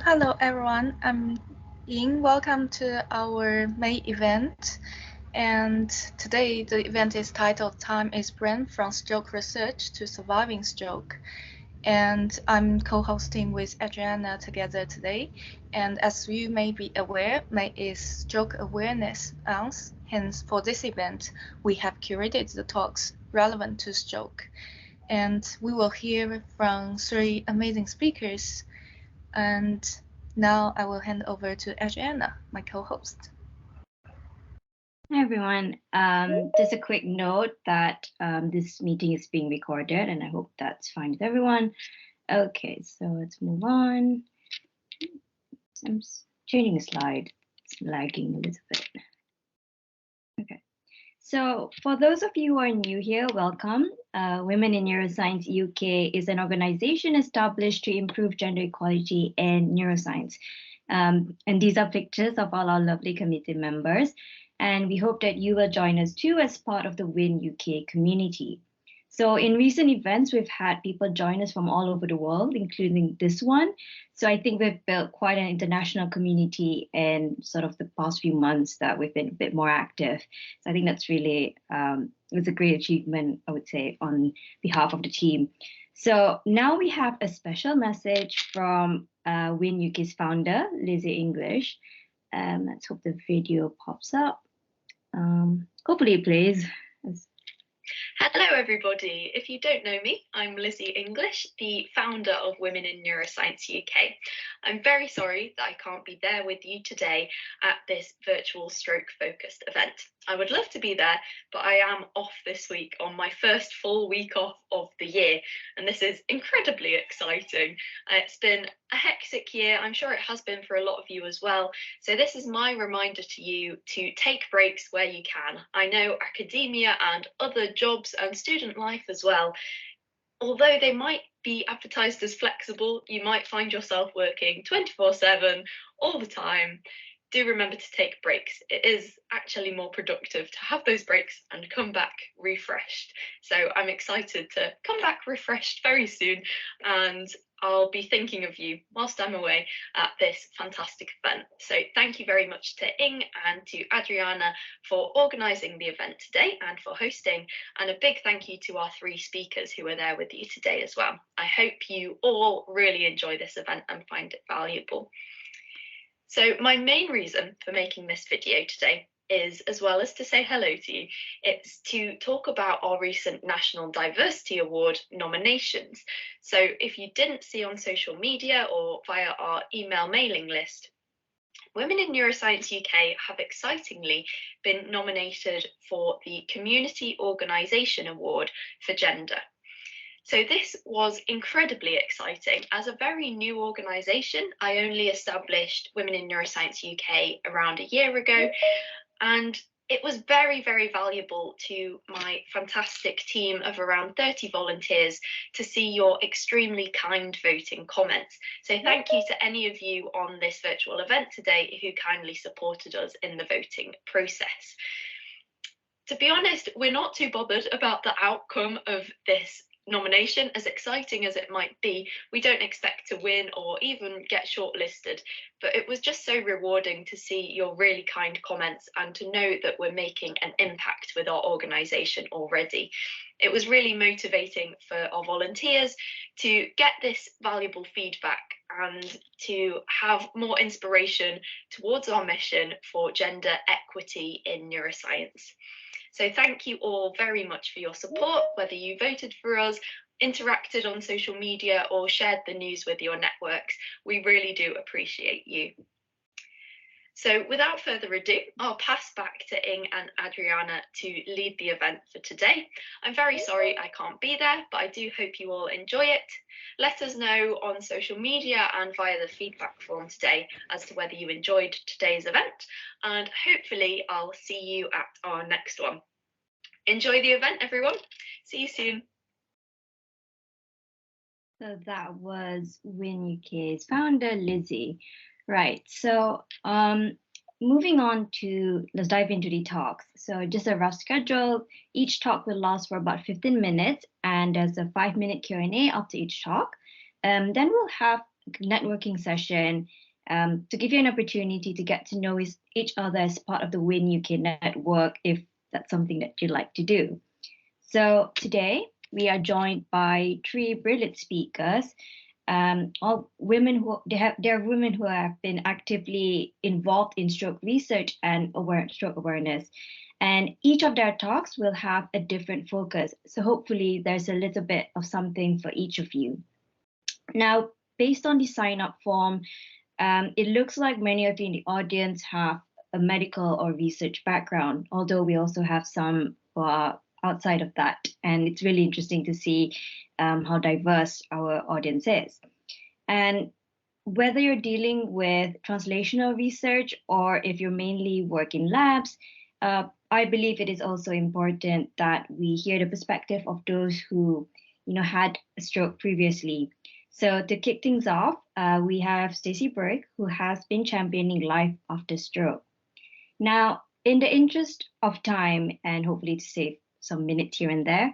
Hello everyone, I'm Ying. Welcome to our May event. And today the event is titled Time is Brain from Stroke Research to Surviving Stroke. And I'm co-hosting with Adriana together today. And as you may be aware, May is Stroke Awareness Month. Hence, for this event, we have curated the talks relevant to stroke. And we will hear from three amazing speakers. And now I will hand over to Adriana, my co-host. Hi everyone. Just a quick note that this meeting is being recorded, and I hope that's fine with everyone. Okay, so let's move on. I'm changing the slide. It's lagging a little bit. Okay. So for those of you who are new here, welcome. Women in Neuroscience UK is an organization established to improve gender equality in neuroscience. And these are pictures of all our lovely committee members. And we hope that you will join us too as part of the WIN UK community. So in recent events, we've had people join us from all over the world, including this one. So I think we've built quite an international community in sort of the past few months that we've been a bit more active. So I think that's really, it's a great achievement, I would say, on behalf of the team. So now we have a special message from WIN UK's founder, Lizzie English. Let's hope the video pops up. Hopefully it plays. Hello everybody, if you don't know me, I'm Lizzie English, the founder of Women in Neuroscience UK. I'm very sorry that I can't be there with you today at this virtual stroke focused event. I would love to be there, but I am off this week on my first full week off of the year, and this is incredibly exciting. It's been a hectic year, I'm sure it has been for a lot of you as well, so this is my reminder to you to take breaks where you can. I know academia and other jobs and student life as well, although they might be advertised as flexible, you might find yourself working 24/7 all the time. Do remember to take breaks. It is actually more productive to have those breaks and come back refreshed. So I'm excited to come back refreshed very soon, and I'll be thinking of you whilst I'm away at this fantastic event. So thank you very much to Ing and to Adriana for organising the event today and for hosting, and a big thank you to our three speakers who are there with you today as well. I hope you all really enjoy this event and find it valuable. So my main reason for making this video today is, as well as to say hello to you, it's to talk about our recent National Diversity Award nominations. So if you didn't see on social media or via our email mailing list, Women in Neuroscience UK have excitingly been nominated for the Community Organisation Award for Gender. So this was incredibly exciting. As a very new organisation, I only established Women in Neuroscience UK around a year ago, and it was very, very valuable to my fantastic team of around 30 volunteers to see your extremely kind voting comments. So thank you to any of you on this virtual event today who kindly supported us in the voting process. To be honest, we're not too bothered about the outcome of this nomination, as exciting as it might be. We don't expect to win or even get shortlisted, but it was just so rewarding to see your really kind comments and to know that we're making an impact with our organisation already. It was really motivating for our volunteers to get this valuable feedback and to have more inspiration towards our mission for gender equity in neuroscience. So thank you all very much for your support, whether you voted for us, interacted on social media, or shared the news with your networks. We really do appreciate you. So without further ado, I'll pass back to Ing and Adriana to lead the event for today. I'm very sorry I can't be there, but I do hope you all enjoy it. Let us know on social media and via the feedback form today as to whether you enjoyed today's event, and hopefully I'll see you at our next one. Enjoy the event, everyone. See you soon. So that was WIN UK's founder, Lizzie. Right, so moving on to, let's dive into the talks. So just a rough schedule. Each talk will last for about 15 minutes, and there's a 5-minute Q&A after each talk. Then we'll have networking session to give you an opportunity to get to know each other as part of the Win UK network, if that's something that you'd like to do. So today we are joined by three brilliant speakers, all women they're women who have been actively involved in stroke research and stroke awareness. And each of their talks will have a different focus. So hopefully there's a little bit of something for each of you. Now, based on the sign-up form, it looks like many of you in the audience have a medical or research background, although we also have some who are outside of that. And it's really interesting to see how diverse our audience is. And whether you're dealing with translational research or if you're mainly work in labs, I believe it is also important that we hear the perspective of those who, had a stroke previously. So to kick things off, we have Stacey Burke, who has been championing life after stroke. Now, in the interest of time and hopefully to save some minutes here and there,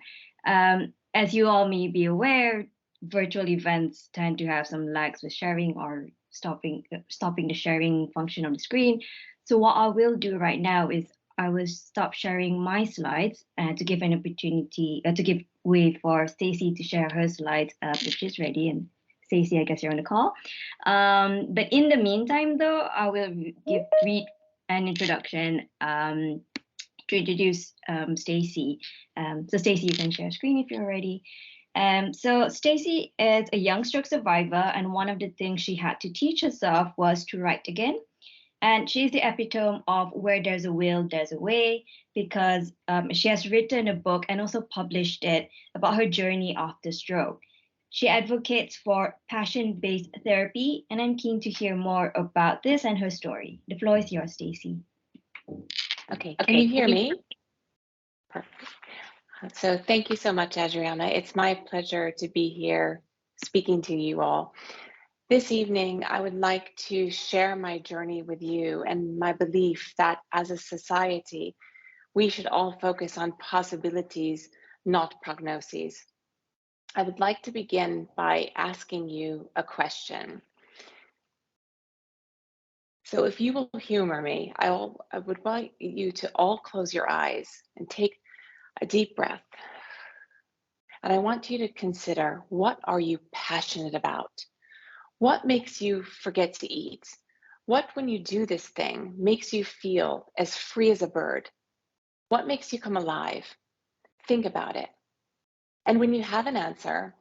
as you all may be aware, virtual events tend to have some lags with sharing or stopping the sharing function on the screen. So what I will do right now is I will stop sharing my slides to give an opportunity to give way for Stacey to share her slides if she's ready. And Stacey, I guess you're on the call. But in the meantime, though, I will read an introduction to introduce Stacey. So Stacey, you can share screen if you're ready. So Stacey is a young stroke survivor, and one of the things she had to teach herself was to write again. And she's the epitome of where there's a will, there's a way, because she has written a book and also published it about her journey after stroke. She advocates for passion-based therapy, and I'm keen to hear more about this and her story. The floor is yours, Stacey. Okay, can you hear me? Perfect. So thank you so much, Adriana. It's my pleasure to be here speaking to you all. This evening, I would like to share my journey with you and my belief that as a society, we should all focus on possibilities, not prognoses. I would like to begin by asking you a question. So if you will humor me, I would like you to all close your eyes and take a deep breath. And I want you to consider, what are you passionate about? What makes you forget to eat? What, when you do this thing, makes you feel as free as a bird? What makes you come alive? Think about it. And when you have an answer,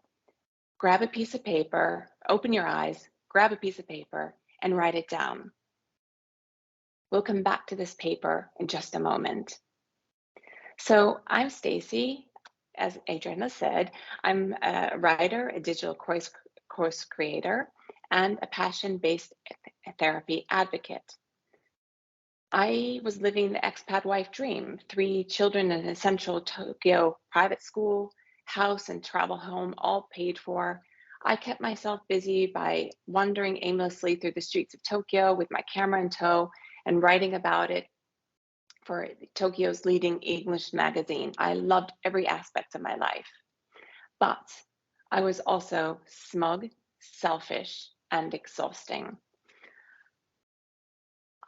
grab a piece of paper, open your eyes, grab a piece of paper, and write it down. We'll come back to this paper in just a moment. So I'm Stacey. As Adriana said, I'm a writer, a digital course creator, and a passion-based therapy advocate. I was living the expat wife dream, 3 children in a central Tokyo private school, house and travel home, all paid for. I kept myself busy by wandering aimlessly through the streets of Tokyo with my camera in tow and writing about it for Tokyo's leading English magazine. I loved every aspect of my life, but I was also smug, selfish, and exhausting.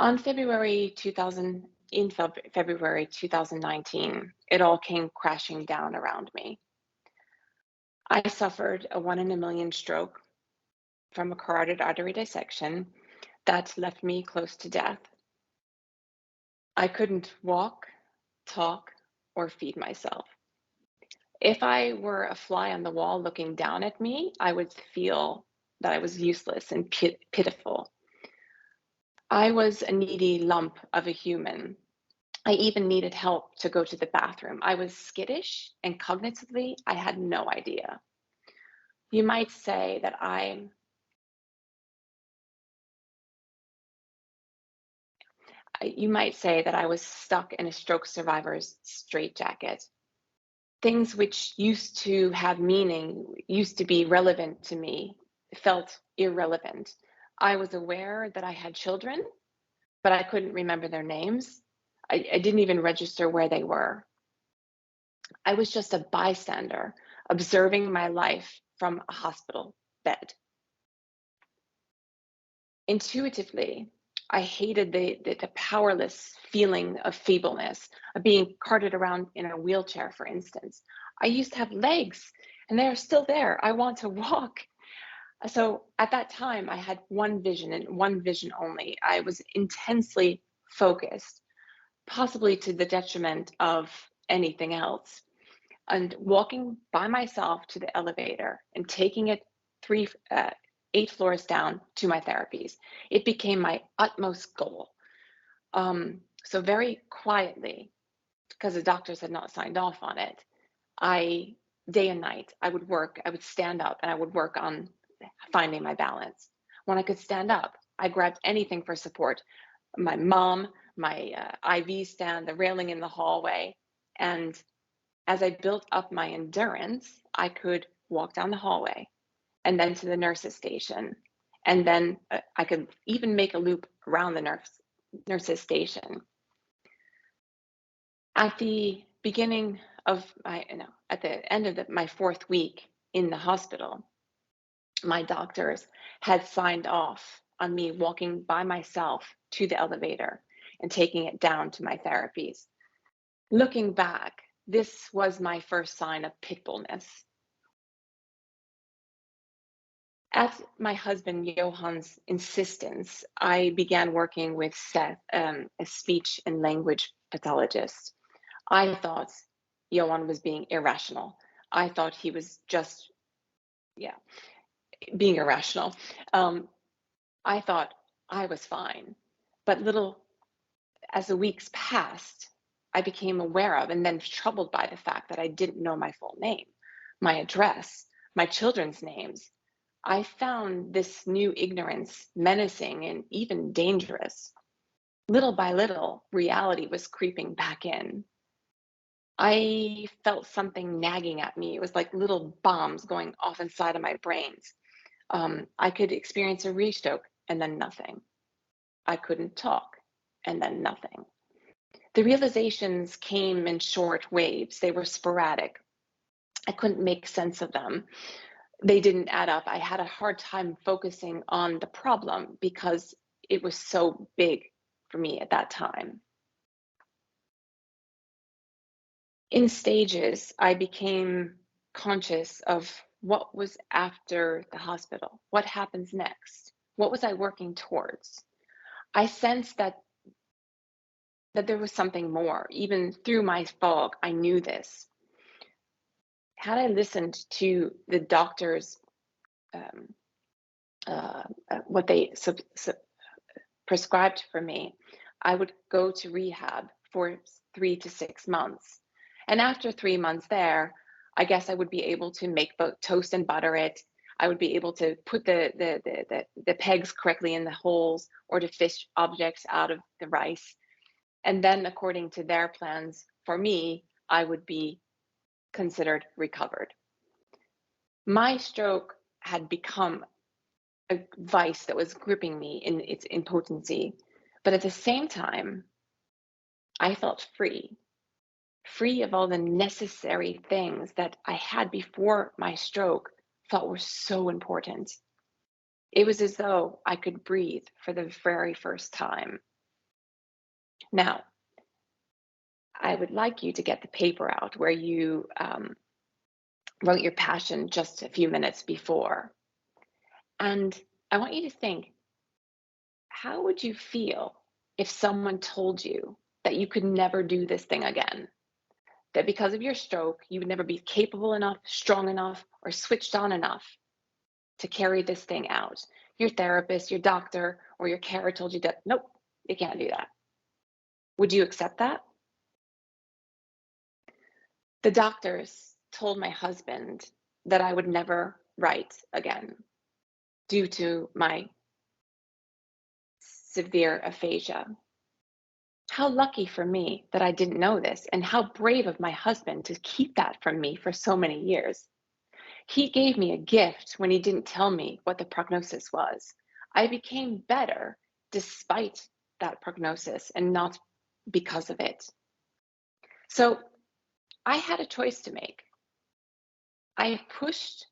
In February 2019, it all came crashing down around me. I suffered a 1 in a million stroke from a carotid artery dissection that left me close to death. I couldn't walk, talk, or feed myself. If I were a fly on the wall looking down at me, I would feel that I was useless and pitiful. I was a needy lump of a human. I even needed help to go to the bathroom. I was skittish, and cognitively, I had no idea. You might say that I was stuck in a stroke survivor's straitjacket. Things which used to have meaning, used to be relevant to me, felt irrelevant. I was aware that I had children, but I couldn't remember their names. I didn't even register where they were. I was just a bystander, observing my life from a hospital bed. Intuitively, I hated the powerless feeling of feebleness, of being carted around in a wheelchair, for instance. I used to have legs, and they are still there. I want to walk. So at that time, I had one vision and one vision only. I was intensely focused, possibly to the detriment of anything else. And walking by myself to the elevator and taking it 8 floors down to my therapies, it became my utmost goal. So very quietly, because the doctors had not signed off on it, day and night, I would stand up and I would work on finding my balance. When I could stand up, I grabbed anything for support. My mom, my IV stand, the railing in the hallway. And as I built up my endurance, I could walk down the hallway and then to the nurse's station. And then I could even make a loop around the nurse's station. At the beginning of at the end of my 4th week in the hospital, my doctors had signed off on me walking by myself to the elevator and taking it down to my therapies. Looking back, this was my first sign of pitbullness. At my husband Johan's insistence, I began working with Seth, a speech and language pathologist. I thought Johan was being irrational. I thought he was just, being irrational. I thought I was fine. But as the weeks passed, I became aware of and then troubled by the fact that I didn't know my full name, my address, my children's names. I found this new ignorance menacing and even dangerous. Little by little, reality was creeping back in. I felt something nagging at me. It was like little bombs going off inside of my brains. I could experience a restroke and then nothing. I couldn't talk and then nothing. The realizations came in short waves. They were sporadic. I couldn't make sense of them. They didn't add up. I had a hard time focusing on the problem because it was so big for me at that time. In stages, I became conscious of what was after the hospital. What happens next? What was I working towards? I sensed that there was something more. Even through my fog, I knew this. Had I listened to the doctors, what they prescribed for me, I would go to rehab for 3 to 6 months. And after 3 months there, I guess I would be able to make toast and butter it. I would be able to put the pegs correctly in the holes or to fish objects out of the rice. And then according to their plans, for me, I would be considered recovered. My stroke had become a vice that was gripping me in its impotency. But at the same time, I felt free of all the necessary things that I had before my stroke thought were so important. It was as though I could breathe for the very first time. Now, I would like you to get the paper out where you wrote your passion just a few minutes before. And I want you to think, how would you feel if someone told you that you could never do this thing again? That because of your stroke, you would never be capable enough, strong enough, or switched on enough to carry this thing out. Your therapist, your doctor, or your carer told you that, nope, you can't do that. Would you accept that? The doctors told my husband that I would never write again due to my severe aphasia. How lucky for me that I didn't know this, and how brave of my husband to keep that from me for so many years. He gave me a gift when he didn't tell me what the prognosis was. I became better despite that prognosis and not because of it. So I had a choice to make. I pushed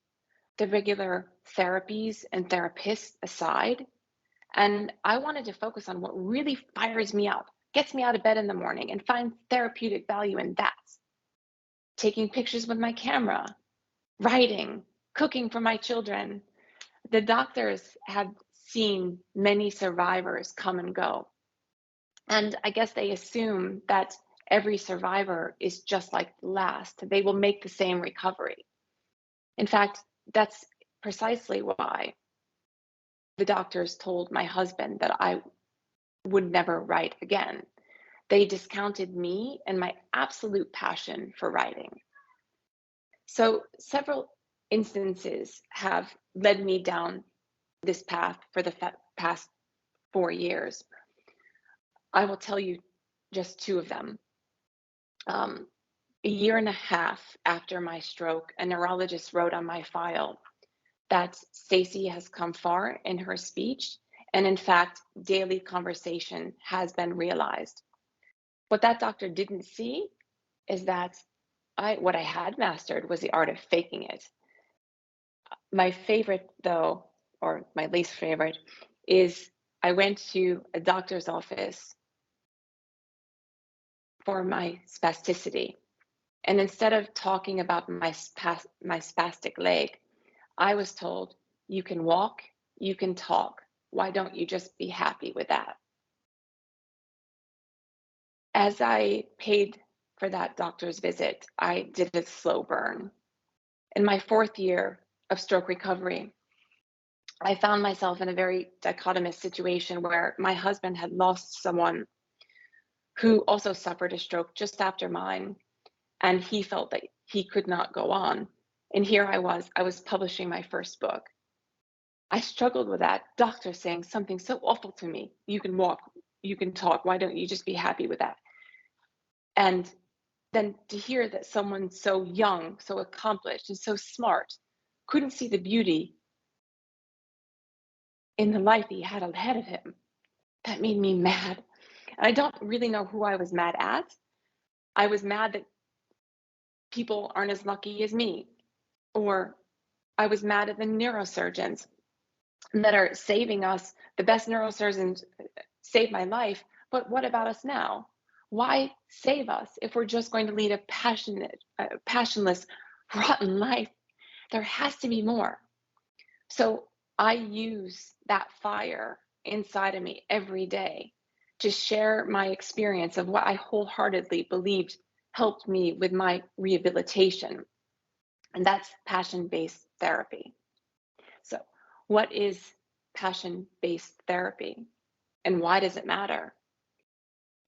the regular therapies and therapists aside And I wanted to focus on what really fires me up, gets me out of bed in the morning, and find therapeutic value in that. Taking pictures with my camera, writing, cooking for my children. The doctors had seen many survivors come and go. And I guess they assume that every survivor is just like the last. They will make the same recovery. In fact, that's precisely why the doctors told my husband that I would never write again. They discounted me and my absolute passion for writing. So several instances have led me down this path for the past 4 years. I will tell you just two of them. A year and a half after my stroke, a neurologist wrote on my file that Stacy has come far in her speech, and in fact, daily conversation has been realized. What that doctor didn't see is that what I had mastered was the art of faking it. My favorite, though, or my least favorite, is I went to a doctor's office for my spasticity. And instead of talking about my spastic leg, I was told, you can walk, you can talk. Why don't you just be happy with that? As I paid for that doctor's visit, I did a slow burn. In my 4th year of stroke recovery, I found myself in a very dichotomous situation where my husband had lost someone who also suffered a stroke just after mine, and he felt that he could not go on. And here I was publishing my first book. I struggled with that doctor saying something so awful to me. You can walk, you can talk. Why don't you just be happy with that? And then to hear that someone so young, so accomplished, and so smart couldn't see the beauty in the life he had ahead of him, that made me mad. And I don't really know who I was mad at. I was mad that people aren't as lucky as me, or I was mad at the neurosurgeons that are saving us. The best neurosurgeons saved my life, but what about us now? Why save us if we're just going to lead a passionless, rotten life? There has to be more. So I use that fire inside of me every day to share my experience of what I wholeheartedly believed helped me with my rehabilitation. And that's passion-based therapy. So what is passion-based therapy, and why does it matter?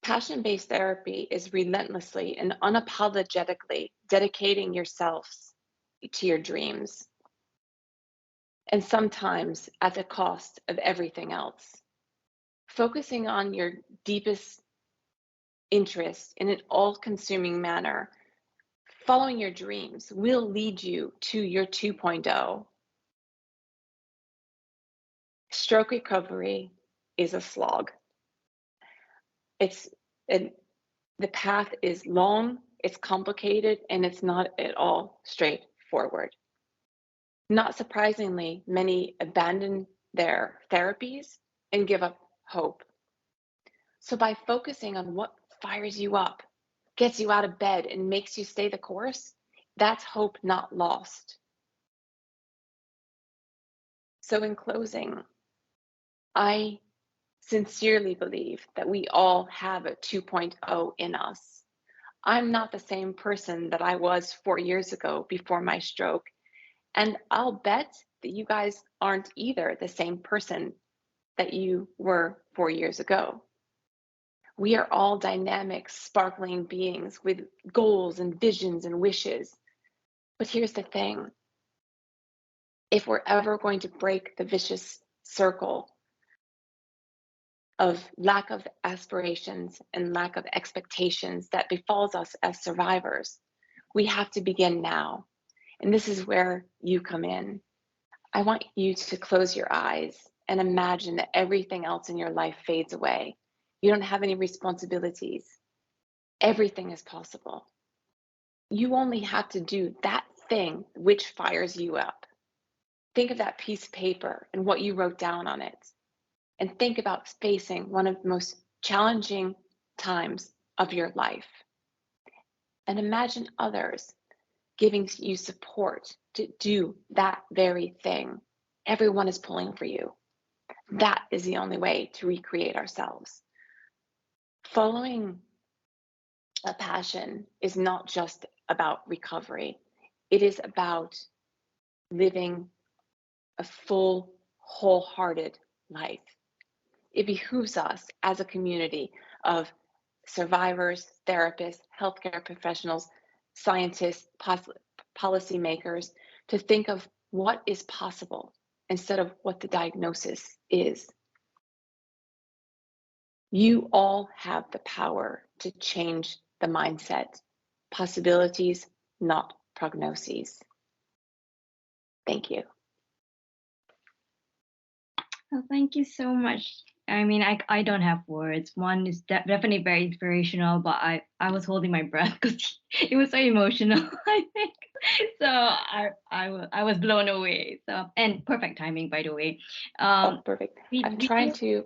Passion-based therapy is relentlessly and unapologetically dedicating yourselves to your dreams, and sometimes at the cost of everything else. Focusing on your deepest interests in an all-consuming manner, following your dreams will lead you to your 2.0. Stroke recovery is a slog. The path is long, it's complicated, and it's not at all straightforward. Not surprisingly, many abandon their therapies and give up hope. So by focusing on what fires you up, gets you out of bed, and makes you stay the course, that's hope not lost. So in closing, I sincerely believe that we all have a 2.0 in us. I'm not the same person that I was 4 years ago before my stroke. And I'll bet that you guys aren't either the same person that you were 4 years ago. We are all dynamic, sparkling beings with goals and visions and wishes. But here's the thing. If we're ever going to break the vicious circle of lack of aspirations and lack of expectations that befalls us as survivors, we have to begin now. And this is where you come in. I want you to close your eyes and imagine that everything else in your life fades away. You don't have any responsibilities. Everything is possible. You only have to do that thing which fires you up. Think of that piece of paper and what you wrote down on it. and think about facing one of the most challenging times of your life. And imagine others giving you support to do that very thing. Everyone is pulling for you. That is the only way to recreate ourselves. Following a passion is not just about recovery. It is about living a full, wholehearted life. It behooves us as a community of survivors, therapists, healthcare professionals, scientists, policymakers to think of what is possible instead of what the diagnosis is. You all have the power to change the mindset. Possibilities, not prognoses. Thank you. Well, thank you so much. I mean, I don't have words. One is definitely very inspirational, but I was holding my breath because it was so emotional, I think. So I was blown away. So, and perfect timing, by the way. Oh, perfect. we- I'm we trying do- to,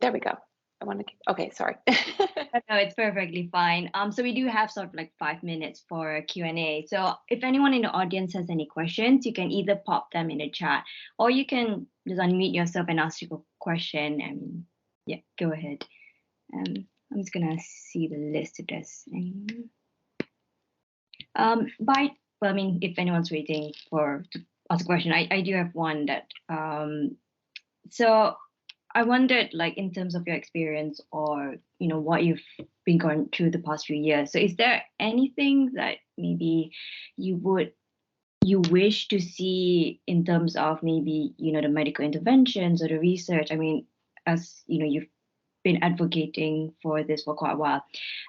there we go. I want to, okay, sorry. No, it's perfectly fine. So we do have sort of like 5 minutes for a Q&A. So if anyone in the audience has any questions, you can either pop them in the chat or you can just unmute yourself and ask your question. And yeah, go ahead. I'm just gonna see the list if there's any. Well, I mean, if anyone's waiting to ask a question, I do have one that so I wondered, like, in terms of your experience or, you know, what you've been going through the past few years. So is there anything that maybe you wish to see in terms of maybe, you know, the medical interventions or the research? I mean, as you know, you've been advocating for this for quite a while.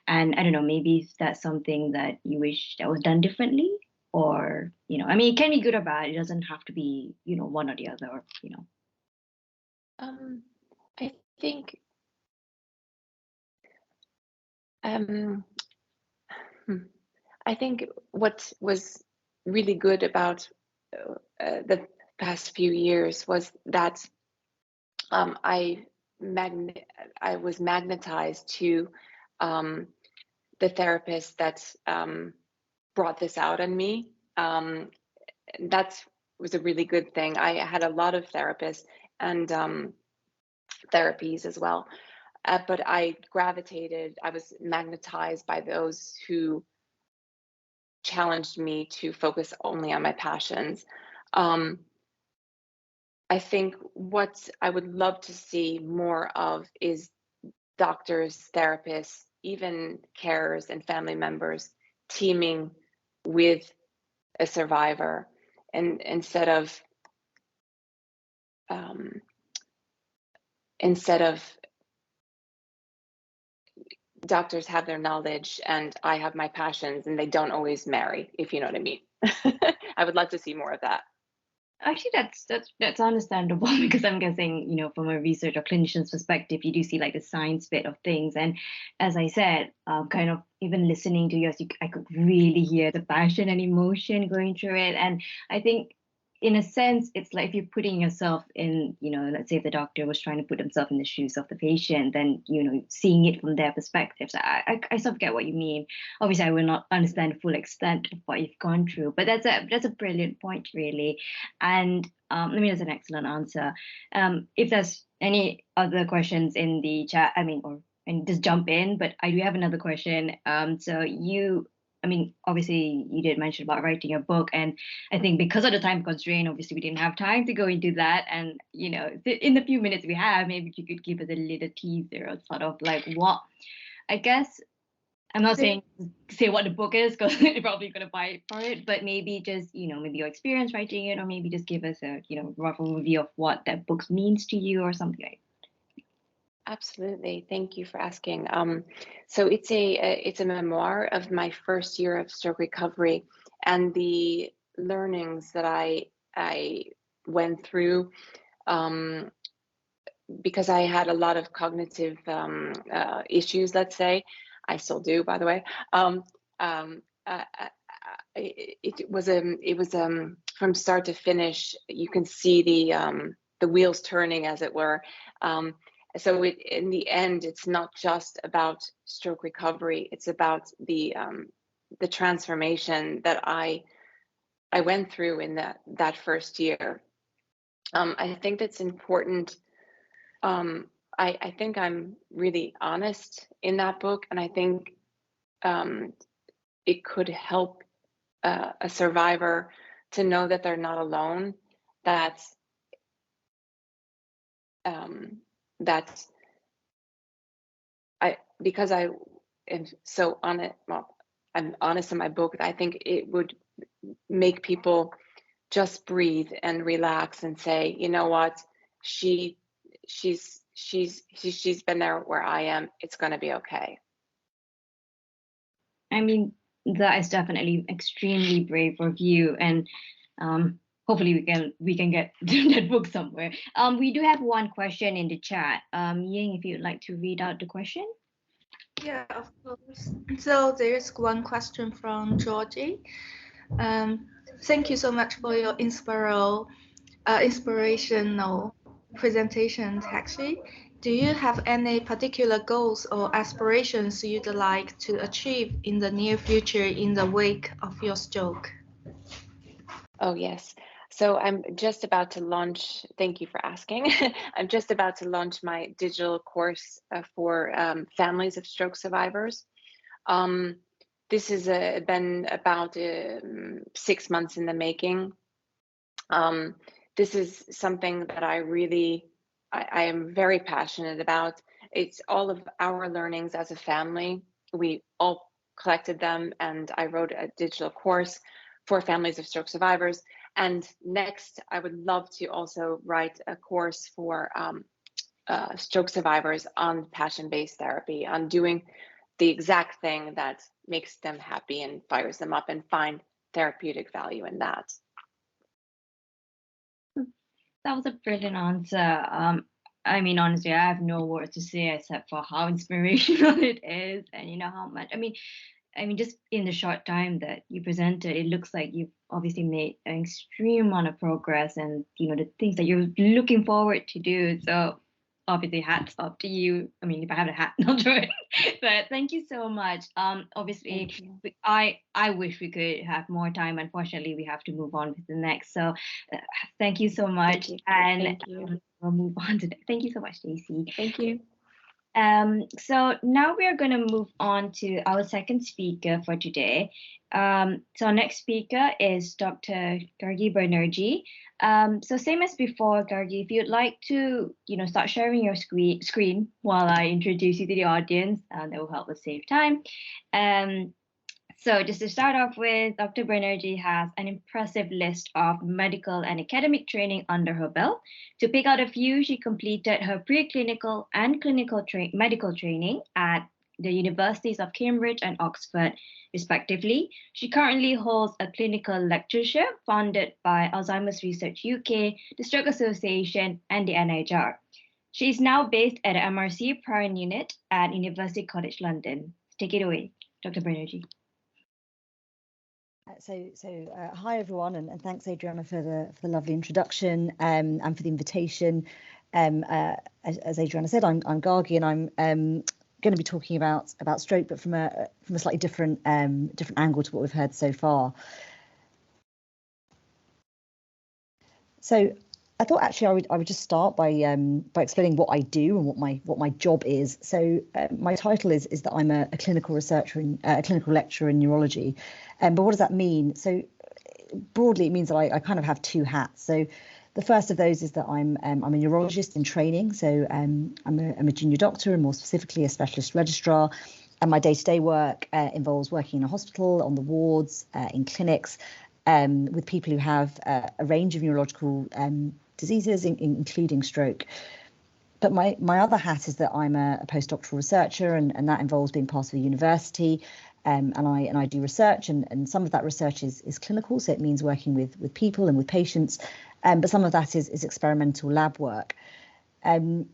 And I don't know, maybe that's something that you wish that was done differently, or, you know, I mean, it can be good or bad. It doesn't have to be, you know, one or the other, you know. I think I think what was really good about the past few years was that I was magnetized to the therapist that brought this out in me. That was a really good thing. I had a lot of therapists and therapies as well, but I was magnetized by those who challenged me to focus only on my passions. I think what I would love to see more of is doctors, therapists, even carers and family members teaming with a survivor, and instead of doctors have their knowledge and I have my passions, and they don't always marry, if you know what I mean. I would love to see more of that. Actually, that's understandable because I'm guessing, you know, from a research or clinician's perspective, you do see like the science bit of things. And as I said, kind of even listening to yours, I could really hear the passion and emotion going through it. And I think, in a sense, it's like if you're putting yourself in, you know, let's say if the doctor was trying to put himself in the shoes of the patient, then, you know, seeing it from their perspective. So I sort of get what you mean. Obviously, I will not understand the full extent of what you've gone through, but that's a brilliant point, really. And I mean, that's an excellent answer. If there's any other questions in the chat, I mean, and just jump in. But I do have another question. I mean, obviously, you did mention about writing a book, and I think because of the time constraint, obviously, we didn't have time to go into that. And, you know, in the few minutes we have, maybe you could give us a little teaser or sort of like what, I guess, I'm not saying say what the book is because you're probably going to buy it for it, but maybe just, you know, maybe your experience writing it, or maybe just give us a, you know, rough overview of what that book means to you or something like that. Absolutely. Thank you for asking. So it's a memoir of my first year of stroke recovery and the learnings that I went through, because I had a lot of cognitive issues, let's say. I still do, by the way. It was from start to finish, you can see the wheels turning, as it were. So in the end, it's not just about stroke recovery. It's about the transformation that I went through in that first year. I think that's important. I think I'm really honest in that book, and I think it could help a survivor to know that they're not alone. Because I am so on it. Well, I'm honest in my book. I think it would make people just breathe and relax and say, you know what, she's been there where I am. It's going to be okay. I mean, that is definitely extremely brave of you, and hopefully we can get that book somewhere. We do have one question in the chat. Ying, if you'd like to read out the question. Yeah, of course. So there's one question from Georgie. Thank you so much for your inspirational presentation, Taxi. Do you have any particular goals or aspirations you'd like to achieve in the near future in the wake of your stroke? Oh, yes. So I'm just about to launch, thank you for asking. I'm just about to launch my digital course for families of stroke survivors. This has been about 6 months in the making. This is something that I am very passionate about. It's all of our learnings as a family. We all collected them, and I wrote a digital course for families of stroke survivors. And next, I would love to also write a course for stroke survivors on passion-based therapy, on doing the exact thing that makes them happy and fires them up, and find therapeutic value in that. That was a brilliant answer. I mean, honestly, I have no words to say except for how inspirational it is, and you know how much. I mean, just in the short time that you presented, it looks like you've obviously made an extreme amount of progress, and you know the things that you're looking forward to do. So obviously, hats off to you. I mean, if I have a hat, I'll do it. But thank you so much. Obviously, I wish we could have more time. Unfortunately, we have to move on with the next. So thank you so much. Thank you. We'll move on to that. Thank you so much, Stacey. Thank you. So now we are going to move on to our second speaker for today. So our next speaker is Dr. Gargi Banerjee. So same as before, Gargi, if you'd like to, start sharing your screen while I introduce you to the audience, that will help us save time. So just to start off with, Dr. Banerjee has an impressive list of medical and academic training under her belt. To pick out a few, she completed her preclinical and clinical medical training at the Universities of Cambridge and Oxford, respectively. She currently holds a clinical lectureship funded by Alzheimer's Research UK, the Stroke Association, and the NIHR. She is now based at the MRC Prime Unit at University College London. Take it away, Dr. Banerjee. Hi everyone, and thanks Adriana for the lovely introduction and for the invitation. As Adriana said, I'm Gargi, and I'm going to be talking about stroke, but from a slightly different angle to what we've heard so far. So I thought actually I would just start by explaining what I do and what my job is. So my title is that I'm a clinical researcher and a clinical lecturer in neurology. But what does that mean? So broadly, it means that I kind of have two hats. So the first of those is that I'm a neurologist in training. So I'm a junior doctor, and more specifically a specialist registrar. And my day-to-day work involves working in a hospital, on the wards, in clinics, with people who have a range of neurological diseases, including stroke. But my other hat is that I'm a postdoctoral researcher, and that involves being part of a university. And I do research, and some of that research is clinical, so it means working with people and with patients, but some of that is experimental lab work. And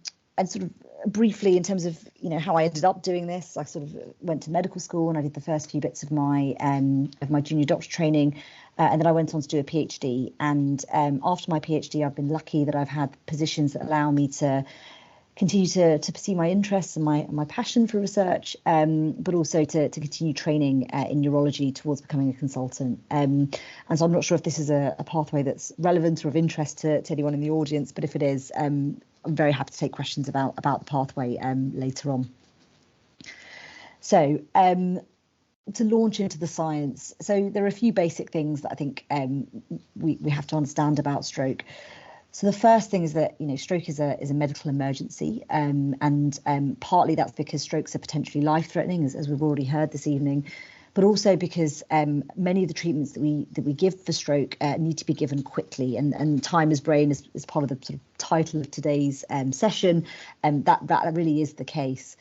sort of briefly, in terms of how I ended up doing this, I sort of went to medical school, and I did the first few bits of my junior doctor training And then I went on to do a PhD. And after my PhD, I've been lucky that I've had positions that allow me to continue to pursue my interests and my passion for research, but also to continue training in neurology towards becoming a consultant. And so I'm not sure if this is a pathway that's relevant or of interest to anyone in the audience, but if it is, I'm very happy to take questions about the pathway later on. So to launch into the science, so there are a few basic things that I think we have to understand about stroke. So the first thing is that, stroke is a medical emergency, and partly that's because strokes are potentially life-threatening, as we've already heard this evening, but also because many of the treatments that we give for stroke need to be given quickly, and time is brain is part of the sort of title of today's session, and that really is the case.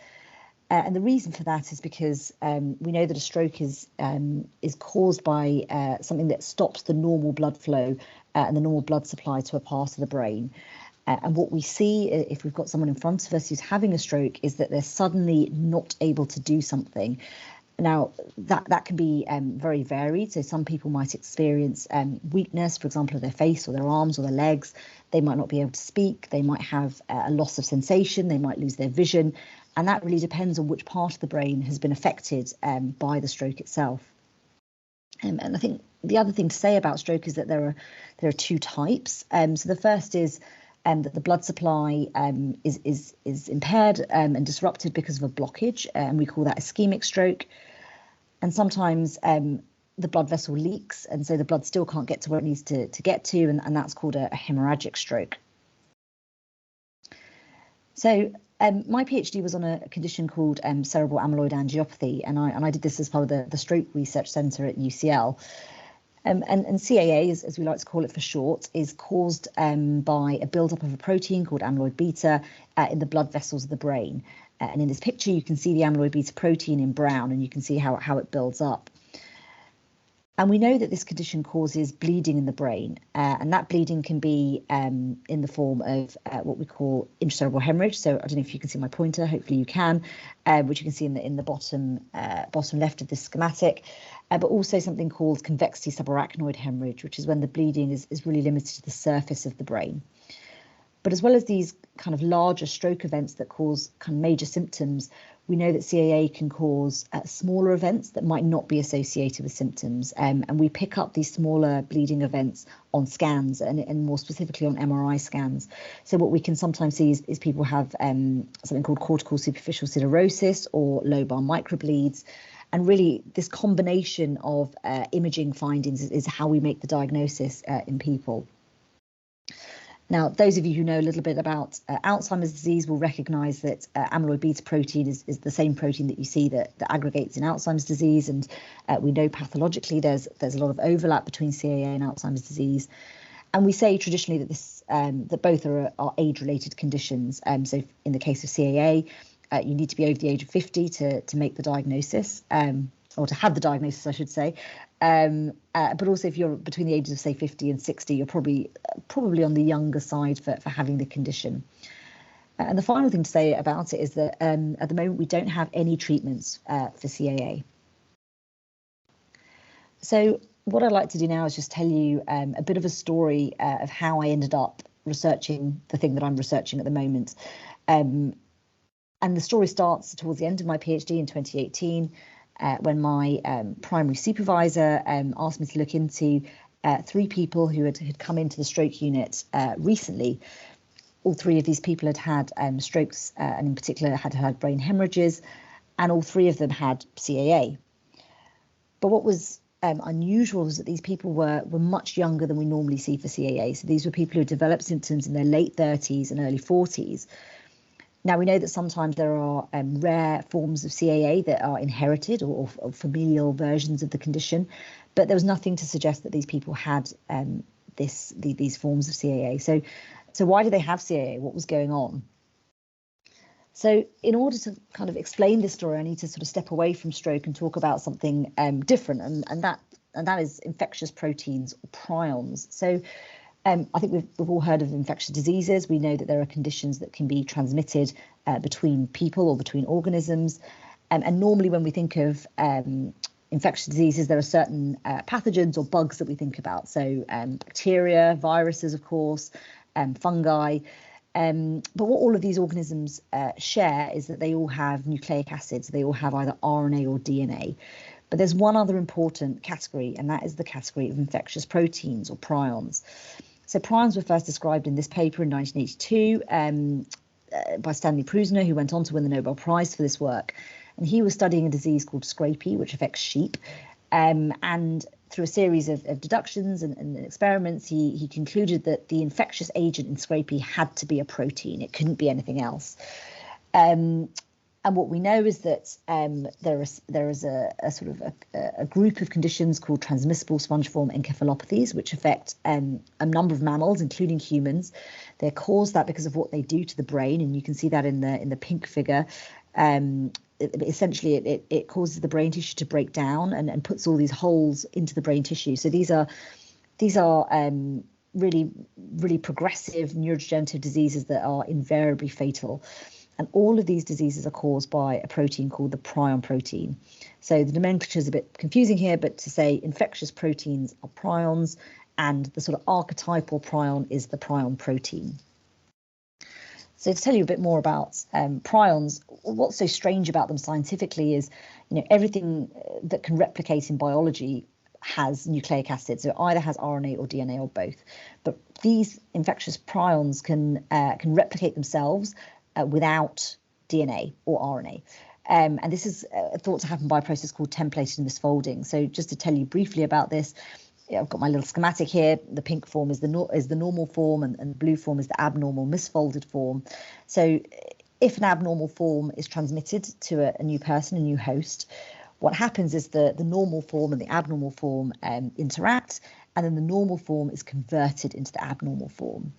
And the reason for that is because we know that a stroke is caused by something that stops the normal blood flow and the normal blood supply to a part of the brain. And what we see if we've got someone in front of us who's having a stroke is that they're suddenly not able to do something. Now, that can be very varied. So some people might experience weakness, for example, of their face or their arms or their legs. They might not be able to speak. They might have a loss of sensation. They might lose their vision. And that really depends on which part of the brain has been affected by the stroke itself. And I think the other thing to say about stroke is that there are two types. So the first is that the blood supply is impaired and disrupted because of a blockage, and we call that ischemic stroke. And sometimes the blood vessel leaks, and so the blood still can't get to where it needs to get to, and that's called a hemorrhagic stroke. So my PhD was on a condition called cerebral amyloid angiopathy, and I did this as part of the Stroke Research Centre at UCL. And CAA, as we like to call it for short, is caused by a buildup of a protein called amyloid beta in the blood vessels of the brain. And in this picture, you can see the amyloid beta protein in brown, and you can see how it builds up. And we know that this condition causes bleeding in the brain, and that bleeding can be in the form of what we call intracerebral hemorrhage. So I don't know if you can see my pointer, hopefully you can, which you can see in the bottom left of this schematic, but also something called convexity subarachnoid hemorrhage, which is when the bleeding is really limited to the surface of the brain. But as well as these kind of larger stroke events that cause kind of major symptoms, we know that CAA can cause smaller events that might not be associated with symptoms. And we pick up these smaller bleeding events on scans and more specifically on MRI scans. So what we can sometimes see is people have something called cortical superficial siderosis or lobar microbleeds. And really, this combination of imaging findings is how we make the diagnosis in people. Now, those of you who know a little bit about Alzheimer's disease will recognise that amyloid beta protein is the same protein that you see that aggregates in Alzheimer's disease, and we know pathologically there's a lot of overlap between CAA and Alzheimer's disease. And we say traditionally that that both are age-related conditions. So in the case of CAA, you need to be over the age of 50 to make the diagnosis, or to have the diagnosis, I should say. But also if you're between the ages of, say, 50 and 60, you're probably on the younger side for having the condition. And the final thing to say about it is that at the moment we don't have any treatments for CAA. So what I'd like to do now is just tell you a bit of a story of how I ended up researching the thing that I'm researching at the moment. And the story starts towards the end of my PhD in 2018. When my primary supervisor asked me to look into 3 people who had come into the stroke unit recently. All 3 of these people had strokes, and in particular had brain hemorrhages, and all 3 of them had CAA. But what was unusual was that these people were much younger than we normally see for CAA. So these were people who developed symptoms in their late 30s and early 40s. Now, we know that sometimes there are rare forms of CAA that are inherited or familial versions of the condition, but there was nothing to suggest that these people had these forms of CAA. So why did they have CAA? What was going on? So in order to kind of explain this story, I need to sort of step away from stroke and talk about something different, and that is infectious proteins, or prions. So I think we've all heard of infectious diseases. We know that there are conditions that can be transmitted between people or between organisms. And normally when we think of infectious diseases, there are certain pathogens or bugs that we think about. So bacteria, viruses, of course, fungi. But what all of these organisms share is that they all have nucleic acids. They all have either RNA or DNA. But there's one other important category, and that is the category of infectious proteins or prions. So prions were first described in this paper in 1982 by Stanley Prusiner, who went on to win the Nobel Prize for this work. And he was studying a disease called scrapie, which affects sheep. And through a series of deductions and experiments, he concluded that the infectious agent in scrapie had to be a protein. It couldn't be anything else. And what we know is that there is a sort of a group of conditions called transmissible spongiform encephalopathies, which affect a number of mammals, including humans. They're caused that because of what they do to the brain, and you can see that in the pink figure. Essentially, it causes the brain tissue to break down and puts all these holes into the brain tissue. So these are really progressive neurodegenerative diseases that are invariably fatal. And all of these diseases are caused by a protein called the prion protein. So the nomenclature is a bit confusing here, but to say infectious proteins are prions, and the sort of archetypal prion is the prion protein. So to tell you a bit more about prions, what's so strange about them scientifically is, everything that can replicate in biology has nucleic acid, so it either has RNA or DNA or both. But these infectious prions can replicate themselves without DNA or RNA. And this is thought to happen by a process called templated misfolding. So just to tell you briefly about this, I've got my little schematic here. The pink form is the normal form, and the blue form is the abnormal misfolded form. So if an abnormal form is transmitted to a new person, a new host, what happens is the normal form and the abnormal form interact, and then the normal form is converted into the abnormal form.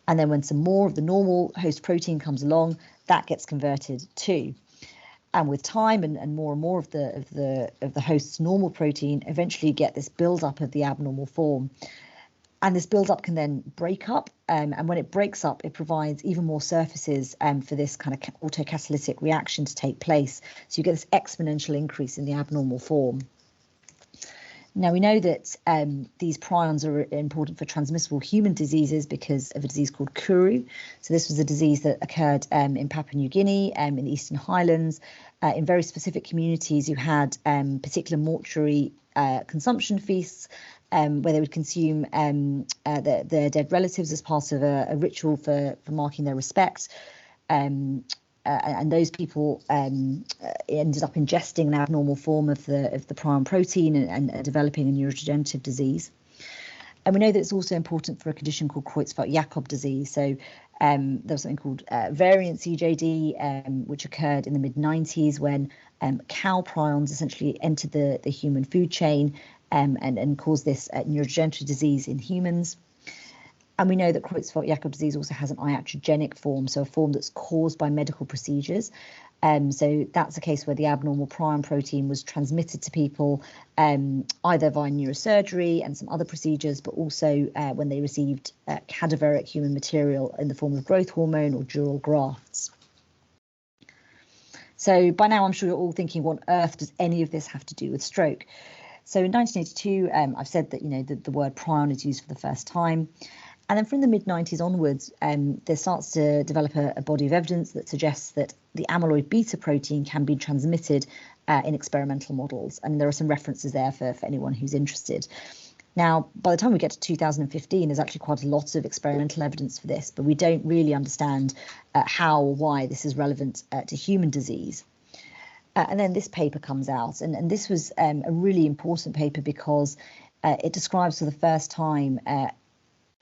And then when some more of the normal host protein comes along, that gets converted too. And with time and more of the host's normal protein, eventually you get this buildup of the abnormal form. And this buildup can then break up. And when it breaks up, it provides even more surfaces for this kind of autocatalytic reaction to take place. So you get this exponential increase in the abnormal form. Now, we know that these prions are important for transmissible human diseases because of a disease called Kuru. So this was a disease that occurred in Papua New Guinea, in the Eastern Highlands, in very specific communities who had particular mortuary consumption feasts where they would consume their dead relatives as part of a ritual for marking their respect. And those people ended up ingesting an abnormal form of the prion protein and developing a neurodegenerative disease. And we know that it's also important for a condition called Creutzfeldt-Jakob disease. So there was something called variant CJD, which occurred in the mid-90s when cow prions essentially entered the human food chain and caused this neurodegenerative disease in humans. And we know that Creutzfeldt-Jakob disease also has an iatrogenic form, so a form that's caused by medical procedures. So that's a case where the abnormal prion protein was transmitted to people either via neurosurgery and some other procedures, but also when they received cadaveric human material in the form of growth hormone or dural grafts. So by now, I'm sure you're all thinking, what on earth does any of this have to do with stroke? So in 1982, I've said that the word prion is used for the first time. And then from the mid-90s onwards, there starts to develop a body of evidence that suggests that the amyloid beta protein can be transmitted in experimental models. And there are some references there for anyone who's interested. Now, by the time we get to 2015, there's actually quite a lot of experimental evidence for this, but we don't really understand how or why this is relevant to human disease. And then this paper comes out, and this was a really important paper because it describes for the first time a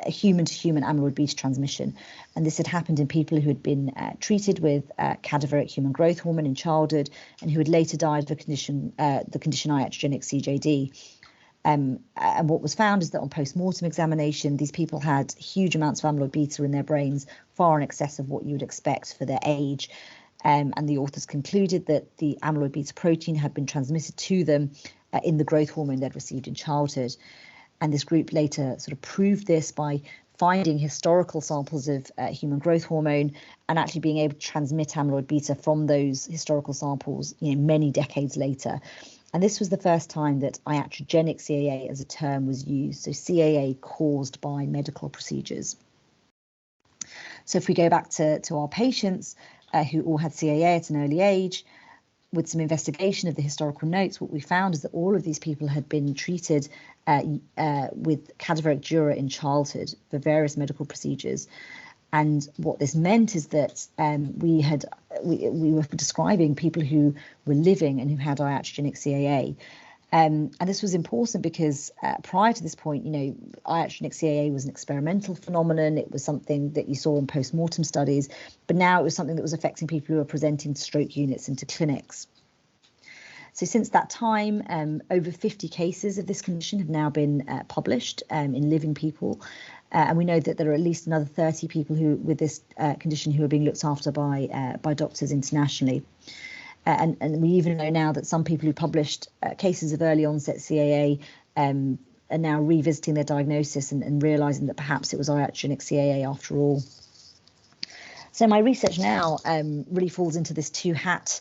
human-to-human amyloid beta transmission. And this had happened in people who had been treated with cadaveric human growth hormone in childhood and who had later died of the condition iatrogenic CJD. And what was found is that on post-mortem examination, these people had huge amounts of amyloid beta in their brains, far in excess of what you would expect for their age. And the authors concluded that the amyloid beta protein had been transmitted to them in the growth hormone they'd received in childhood. And this group later sort of proved this by finding historical samples of human growth hormone and actually being able to transmit amyloid beta from those historical samples, many decades later. And this was the first time that iatrogenic CAA as a term was used, so CAA caused by medical procedures. So if we go back to our patients who all had CAA at an early age, with some investigation of the historical notes, what we found is that all of these people had been treated with cadaveric dura in childhood for various medical procedures. And what this meant is that we were describing people who were living and who had iatrogenic CAA. And this was important because prior to this point, iatrogenic CAA was an experimental phenomenon. It was something that you saw in post-mortem studies, but now it was something that was affecting people who were presenting to stroke units and to clinics. So since that time, over 50 cases of this condition have now been published in living people. And we know that there are at least another 30 people who with this condition who are being looked after by doctors internationally. And we even know now that some people who published cases of early onset CAA are now revisiting their diagnosis and realising that perhaps it was iatrogenic CAA after all. So my research now really falls into this two-hat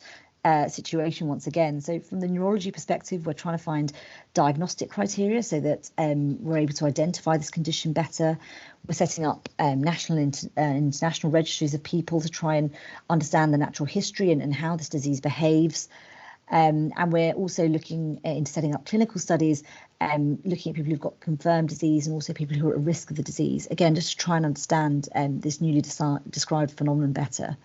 situation once again. So from the neurology perspective, we're trying to find diagnostic criteria so that we're able to identify this condition better. We're setting up national and international registries of people to try and understand the natural history and how this disease behaves. And we're also looking into setting up clinical studies, looking at people who've got confirmed disease and also people who are at risk of the disease. Again, just to try and understand this newly described phenomenon better.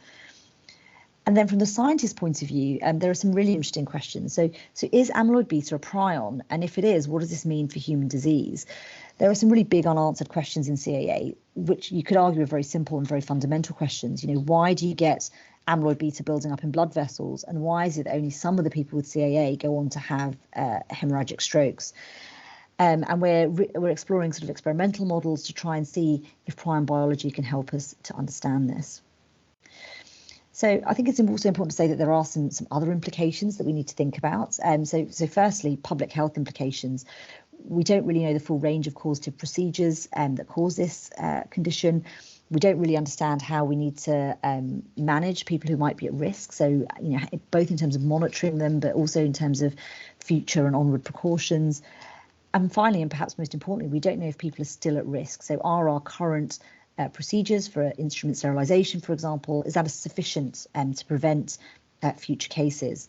And then from the scientist's point of view, there are some really interesting questions. So is amyloid beta a prion? And if it is, what does this mean for human disease? There are some really big unanswered questions in CAA, which you could argue are very simple and very fundamental questions. Why do you get amyloid beta building up in blood vessels? And why is it that only some of the people with CAA go on to have hemorrhagic strokes? And we're exploring sort of experimental models to try and see if prion biology can help us to understand this. So I think it's also important to say that there are some other implications that we need to think about. So firstly, public health implications. We don't really know the full range of causative procedures that cause this condition. We don't really understand how we need to manage people who might be at risk. So, both in terms of monitoring them, but also in terms of future and onward precautions. And finally, and perhaps most importantly, we don't know if people are still at risk. So are our current procedures for instrument sterilisation, for example, is that sufficient to prevent future cases?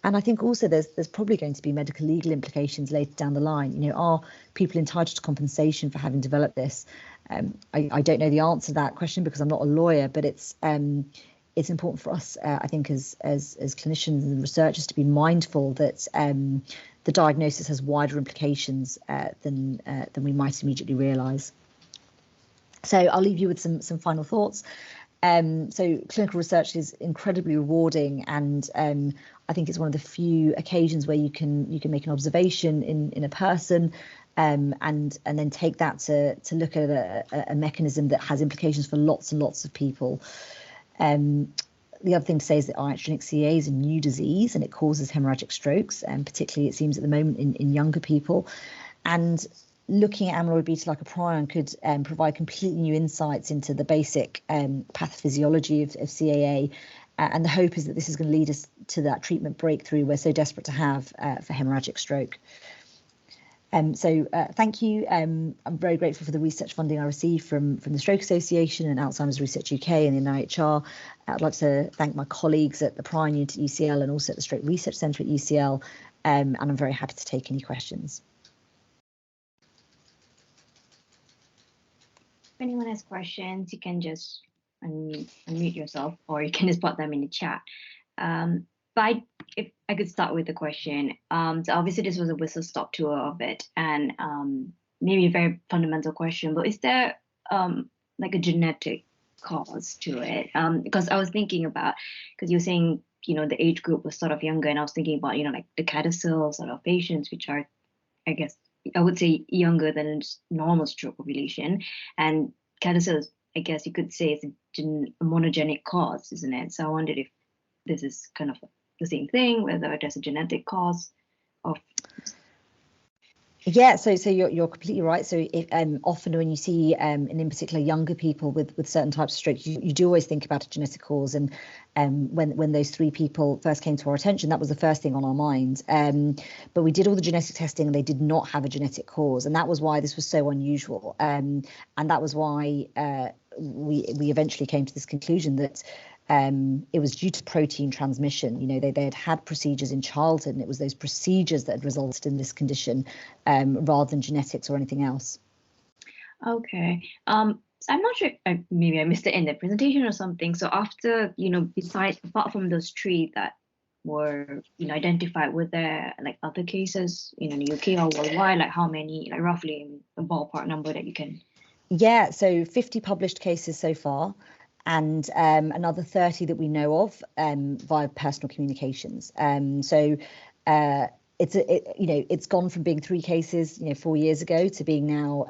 And I think also there's probably going to be medical legal implications later down the line. Are people entitled to compensation for having developed this? I don't know the answer to that question because I'm not a lawyer, but it's important for us, I think, as clinicians and researchers to be mindful that the diagnosis has wider implications than we might immediately realise. So I'll leave you with some final thoughts. So clinical research is incredibly rewarding, and I think it's one of the few occasions where you can make an observation in a person, and then take that to look at a mechanism that has implications for lots and lots of people. The other thing to say is that iatrogenic CAA is a new disease and it causes hemorrhagic strokes, and particularly it seems at the moment in younger people. And looking at amyloid beta like a prion could provide completely new insights into the basic pathophysiology of CAA, and the hope is that this is going to lead us to that treatment breakthrough we're so desperate to have for hemorrhagic stroke. So thank you. I'm very grateful for the research funding I received from the Stroke Association and Alzheimer's Research UK and the NIHR. I'd like to thank my colleagues at the Prion Unit at UCL and also at the Stroke Research Centre at UCL, and I'm very happy to take any questions. If anyone has questions, you can just unmute yourself, or you can just put them in the chat. But if I could start with the question, so obviously this was a whistle-stop tour of it, and maybe a very fundamental question, but is there like a genetic cause to it? Because I was thinking about, because you're saying, the age group was sort of younger, and I was thinking about, like the CADASIL sort of patients, which are, I guess, I would say younger than normal stroke population, and CADASIL, I guess you could say, is a monogenic cause, isn't it? So I wondered if this is kind of the same thing, whether there's a genetic cause of. Yeah, so you're completely right. So often when you see, and in particular younger people with certain types of stroke, you do always think about a genetic cause. And when those 3 people first came to our attention, that was the first thing on our mind. But we did all the genetic testing, and they did not have a genetic cause, and that was why this was so unusual. And that was why we eventually came to this conclusion that it was due to protein transmission. You know, they had had procedures in childhood, and it was those procedures that had resulted in this condition, rather than genetics or anything else. Okay. So I'm not sure, maybe I missed it in the presentation or something. So after, apart from those 3 that were, identified, were there like other cases, in the UK or worldwide? Like how many, like roughly a ballpark number that you can? Yeah, so 50 published cases so far, and another 30 that we know of via personal communications. So it's gone from being 3 cases, 4 years ago, to being now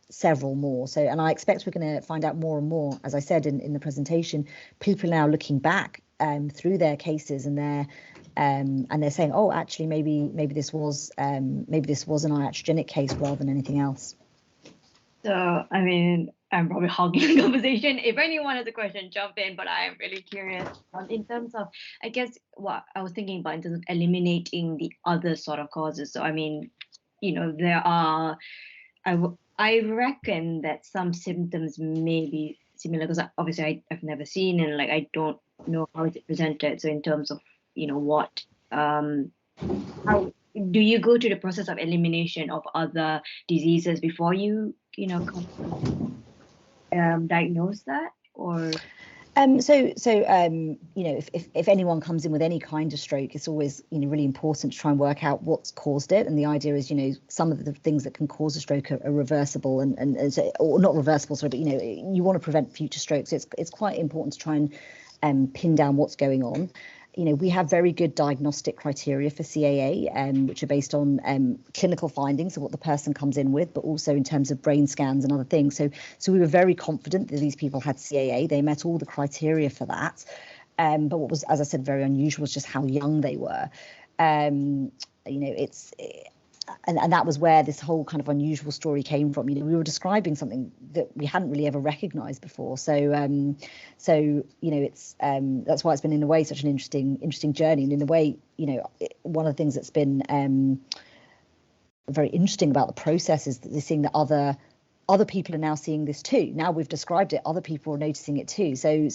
several more. So, and I expect we're going to find out more and more. As I said in the presentation, people are now looking back through their cases, and they're saying, oh, actually, maybe this was an iatrogenic case rather than anything else. So, I mean, I'm probably hogging the conversation. If anyone has a question, jump in, but I am really curious in terms of, I guess, what I was thinking about in terms of eliminating the other sort of causes. So, I mean, there are, I reckon that some symptoms may be similar, because obviously I've never seen, and like I don't know how it's presented. So in terms of, what, how do you go to the process of elimination of other diseases before you diagnose that, or? If anyone comes in with any kind of stroke, it's always really important to try and work out what's caused it. And the idea is, some of the things that can cause a stroke are reversible, or not reversible, sorry, but you want to prevent future strokes. It's quite important to try and pin down what's going on. We have very good diagnostic criteria for CAA, which are based on clinical findings of what the person comes in with, but also in terms of brain scans and other things. So we were very confident that these people had CAA. They met all the criteria for that. But what was, as I said, very unusual was just how young they were. And that was where this whole kind of unusual story came from. We were describing something that we hadn't really ever recognized before. So it's that's why it's been, in a way, such an interesting journey. And in a way, one of the things that's been very interesting about the process is that they're seeing that other people are now seeing this too. Now we've described it, other people are noticing it too. So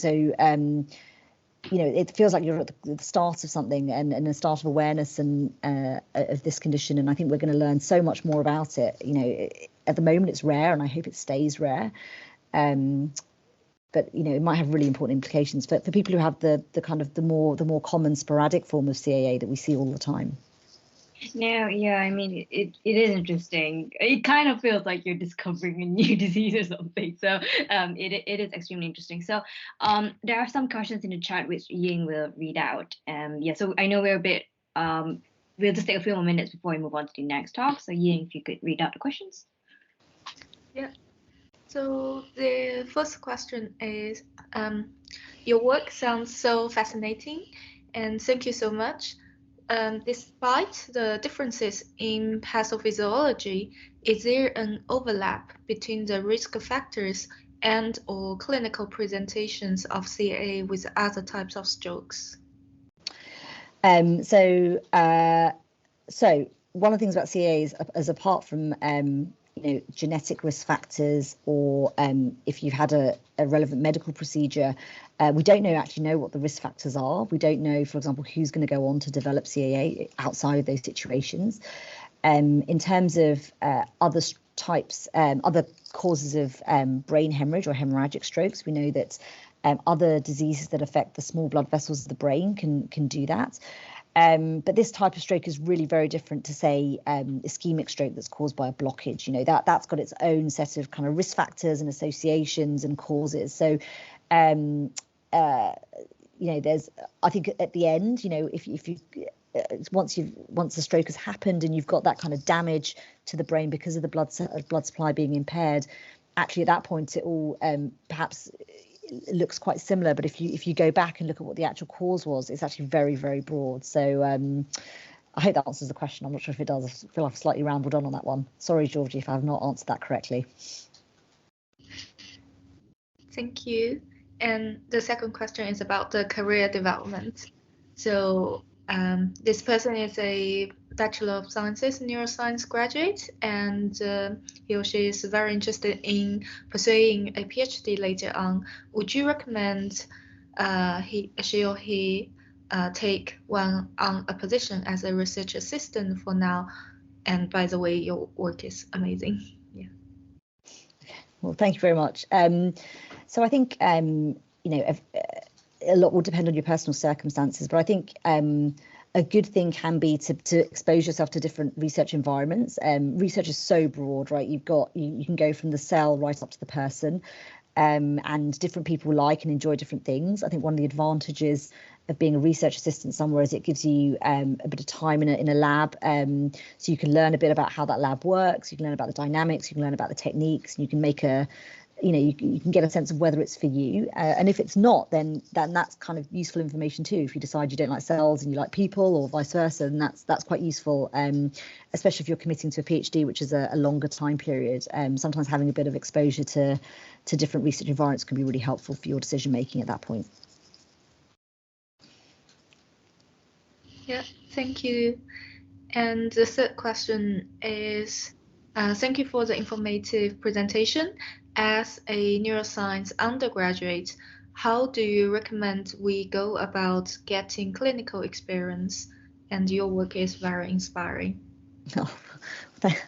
it feels like you're at the start of something, and the start of awareness and of this condition. And I think we're going to learn so much more about it. At the moment it's rare, and I hope it stays rare. But it might have really important implications for people who have the kind of the more common sporadic form of CAA that we see all the time. No, yeah, I mean, it is interesting. It kind of feels like you're discovering a new disease or something. So it is extremely interesting. So there are some questions in the chat which Ying will read out. So I know we're a bit, we'll just take a few more minutes before we move on to the next talk. So Ying, if you could read out the questions. Yeah. So the first question is, your work sounds so fascinating, and thank you so much. Despite the differences in pathophysiology, is there an overlap between the risk factors and/or clinical presentations of CAA with other types of strokes? So one of the things about CAA is apart from genetic risk factors, or if you've had a relevant medical procedure, we don't actually know what the risk factors are. We don't know, for example, who's going to go on to develop CAA outside of those situations. In terms of other types, other causes of brain hemorrhage or hemorrhagic strokes, we know that other diseases that affect the small blood vessels of the brain can do that. But this type of stroke is really very different to, say, ischemic stroke that's caused by a blockage. That's got its own set of kind of risk factors and associations and causes. So, there's, I think at the end, if you once the stroke has happened and you've got that kind of damage to the brain because of the blood supply being impaired, actually at that point it all perhaps looks quite similar. But if you go back and look at what the actual cause was, it's actually very, very broad. So I hope that answers the question. I'm not sure if it does. I feel I've slightly rambled on that one. Sorry, Georgie, if I've not answered that correctly. Thank you. And the second question is about the career development. So this person is a Bachelor of Sciences Neuroscience graduate, and he or she is very interested in pursuing a PhD later on. Would you recommend she or he take one on a position as a research assistant for now? And by the way, your work is amazing. Yeah. Well, thank you very much. So I think you know, a lot will depend on your personal circumstances, but I think a good thing can be to expose yourself to different research environments. Research is so broad, right? You can go from the cell right up to the person, and different people like and enjoy different things. I think one of the advantages of being a research assistant somewhere is it gives you a bit of time in a lab, so you can learn a bit about how that lab works. You can learn about the dynamics. You can learn about the techniques. And you can make you can get a sense of whether it's for you, and if it's not, then that's kind of useful information too. If you decide you don't like cells and you like people, or vice versa, then that's quite useful, especially if you're committing to a PhD, which is a longer time period. Sometimes having a bit of exposure to different research environments can be really helpful for your decision making at that point. Yeah, thank you. And the third question is, thank you for the informative presentation. As a neuroscience undergraduate, how do you recommend we go about getting clinical experience? And your work is very inspiring. Oh,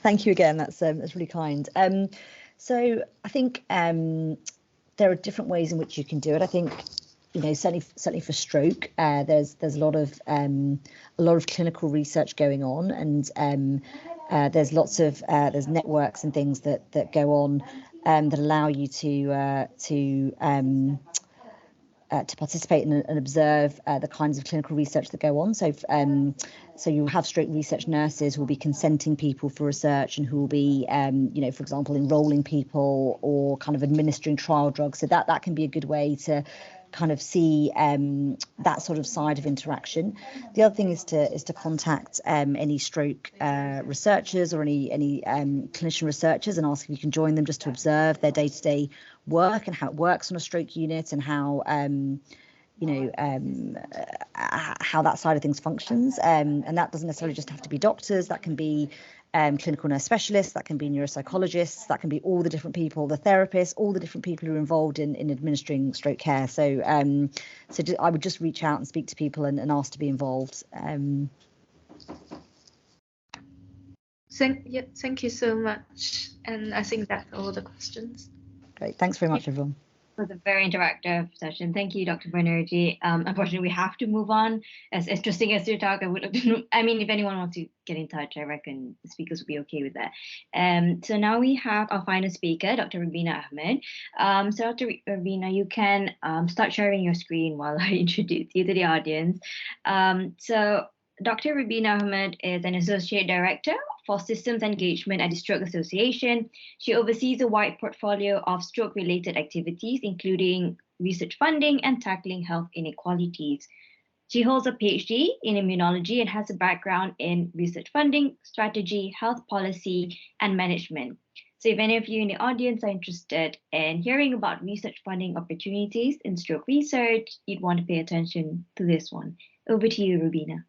thank you again. That's really kind. So I think there are different ways in which you can do it. I think, you know, certainly for stroke, there's a lot of clinical research going on, and there's lots of there's networks and things that go on that allow you to participate and observe the kinds of clinical research that go on. So you have stroke research nurses who will be consenting people for research, and who will be, you know, for example, enrolling people or kind of administering trial drugs. So that can be a good way to kind of see that sort of side of interaction. The other thing is to contact any stroke researchers or any clinician researchers and ask if you can join them just to observe their day-to-day work and how it works on a stroke unit, and how how that side of things functions. And that doesn't necessarily just have to be doctors. That can be clinical nurse specialists, that can be neuropsychologists, that can be all the different people, the therapists, all the different people who are involved in administering stroke care. So I would just reach out and speak to people and ask to be involved. Thank you so much. And I think that's all the questions. Great. Thanks very much, everyone. It was a very interactive session. Thank you, Dr. Banerjee. Unfortunately, we have to move on. As interesting as your talk, I mean, if anyone wants to get in touch, I reckon the speakers will be okay with that. So now we have our final speaker, Dr. Rubina Ahmed. So Dr. Rubina, you can start sharing your screen while I introduce you to the audience. So Dr. Rubina Ahmed is an Associate Director for Systems Engagement at the Stroke Association. She oversees a wide portfolio of stroke-related activities, including research funding and tackling health inequalities. She holds a PhD in immunology and has a background in research funding, strategy, health policy, and management. So if any of you in the audience are interested in hearing about research funding opportunities in stroke research, you'd want to pay attention to this one. Over to you, Rubina.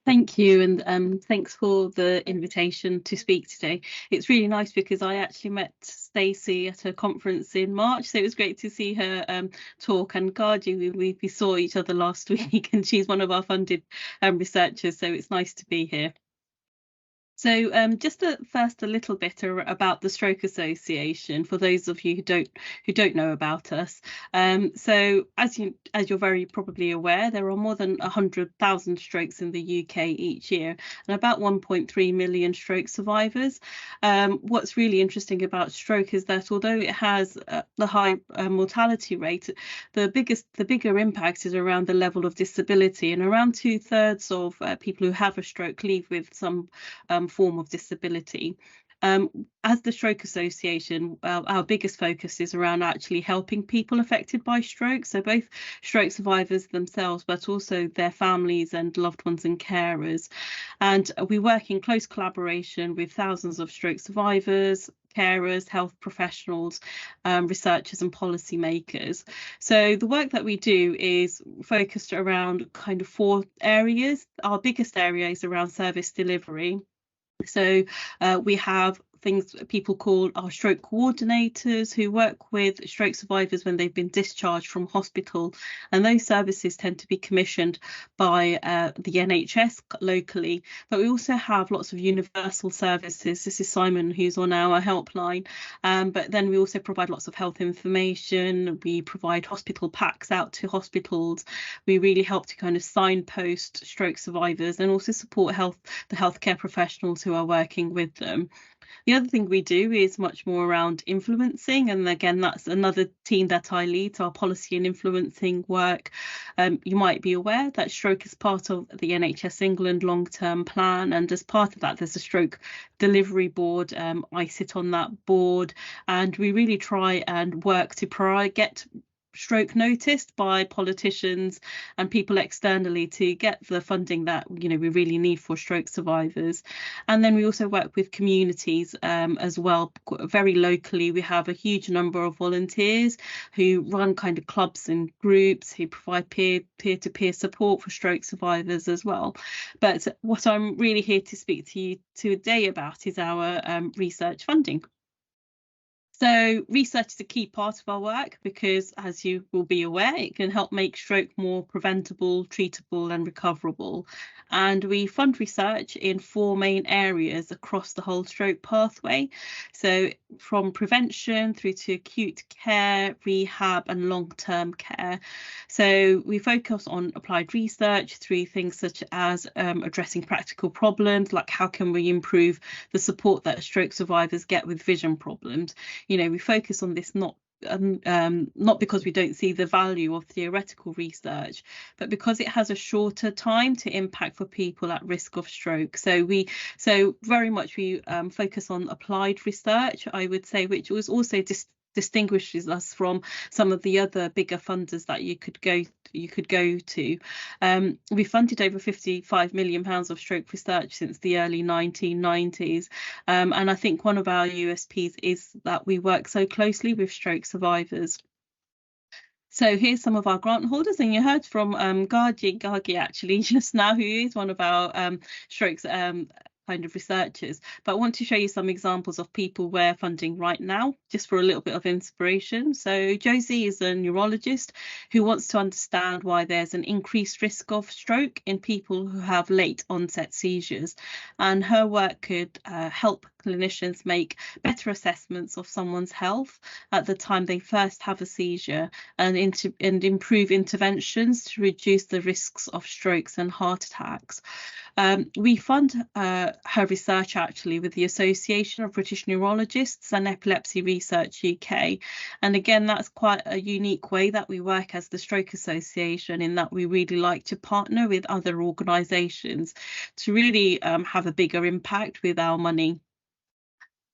Thank you, and thanks for the invitation to speak today. It's really nice because I actually met Stacey at a conference in March, so it was great to see her talk. And Gargi, we saw each other last week, and she's one of our funded researchers, so it's nice to be here. So just first a little bit about the Stroke Association for those of you who don't know about us. So as you're very probably aware, there are more than 100,000 strokes in the UK each year, and about 1.3 million stroke survivors. What's really interesting about stroke is that although it has the high mortality rate, the bigger impact is around the level of disability, and around 2/3 of people who have a stroke leave with some form of disability. As the Stroke Association, our biggest focus is around actually helping people affected by stroke, so both stroke survivors themselves, but also their families and loved ones and carers. And we work in close collaboration with thousands of stroke survivors, carers, health professionals, researchers and policymakers. So the work that we do is focused around kind of 4 areas. Our biggest area is around service delivery. So we have things people call our stroke coordinators, who work with stroke survivors when they've been discharged from hospital, and those services tend to be commissioned by the NHS locally. But we also have lots of universal services. This is Simon, who's on our helpline, but then we also provide lots of health information. We provide hospital packs out to hospitals. We really help to kind of signpost stroke survivors and also support the healthcare professionals who are working with them. The other thing we do is much more around influencing, and again, that's another team that I lead, our policy and influencing work. You might be aware that stroke is part of the NHS England long-term plan, and as part of that there's a stroke delivery board. I sit on that board, and we really try and work to get stroke noticed by politicians and people externally to get the funding that we really need for stroke survivors. And then we also work with communities as well, very locally. We have a huge number of volunteers who run kind of clubs and groups, who provide peer-to-peer support for stroke survivors as well. But what I'm really here to speak to you today about is our research funding. So research is a key part of our work because, as you will be aware, it can help make stroke more preventable, treatable and recoverable. And we fund research in 4 main areas across the whole stroke pathway. So from prevention through to acute care, rehab and long-term care. So we focus on applied research through things such as addressing practical problems, like how can we improve the support that stroke survivors get with vision problems. We focus on this not because we don't see the value of theoretical research, but because it has a shorter time to impact for people at risk of stroke. So very much we focus on applied research, I would say, which was also distinguishes us from some of the other bigger funders that you could go to. We funded over £55 million of stroke research since the early 1990s, and I think one of our USPs is that we work so closely with stroke survivors. So here's some of our grant holders, and you heard from Gargi actually just now, who is one of our strokes kind of researchers, but I want to show you some examples of people we're funding right now, just for a little bit of inspiration. So Josie is a neurologist who wants to understand why there's an increased risk of stroke in people who have late onset seizures, and her work could help clinicians make better assessments of someone's health at the time they first have a seizure, and improve interventions to reduce the risks of strokes and heart attacks. We fund her research actually with the Association of British Neurologists and Epilepsy Research UK. And again, that's quite a unique way that we work as the Stroke Association, in that we really like to partner with other organisations to really have a bigger impact with our money.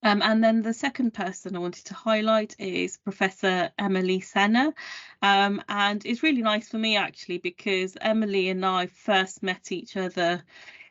And then the second person I wanted to highlight is Professor Emily Senna. And it's really nice for me actually, because Emily and I first met each other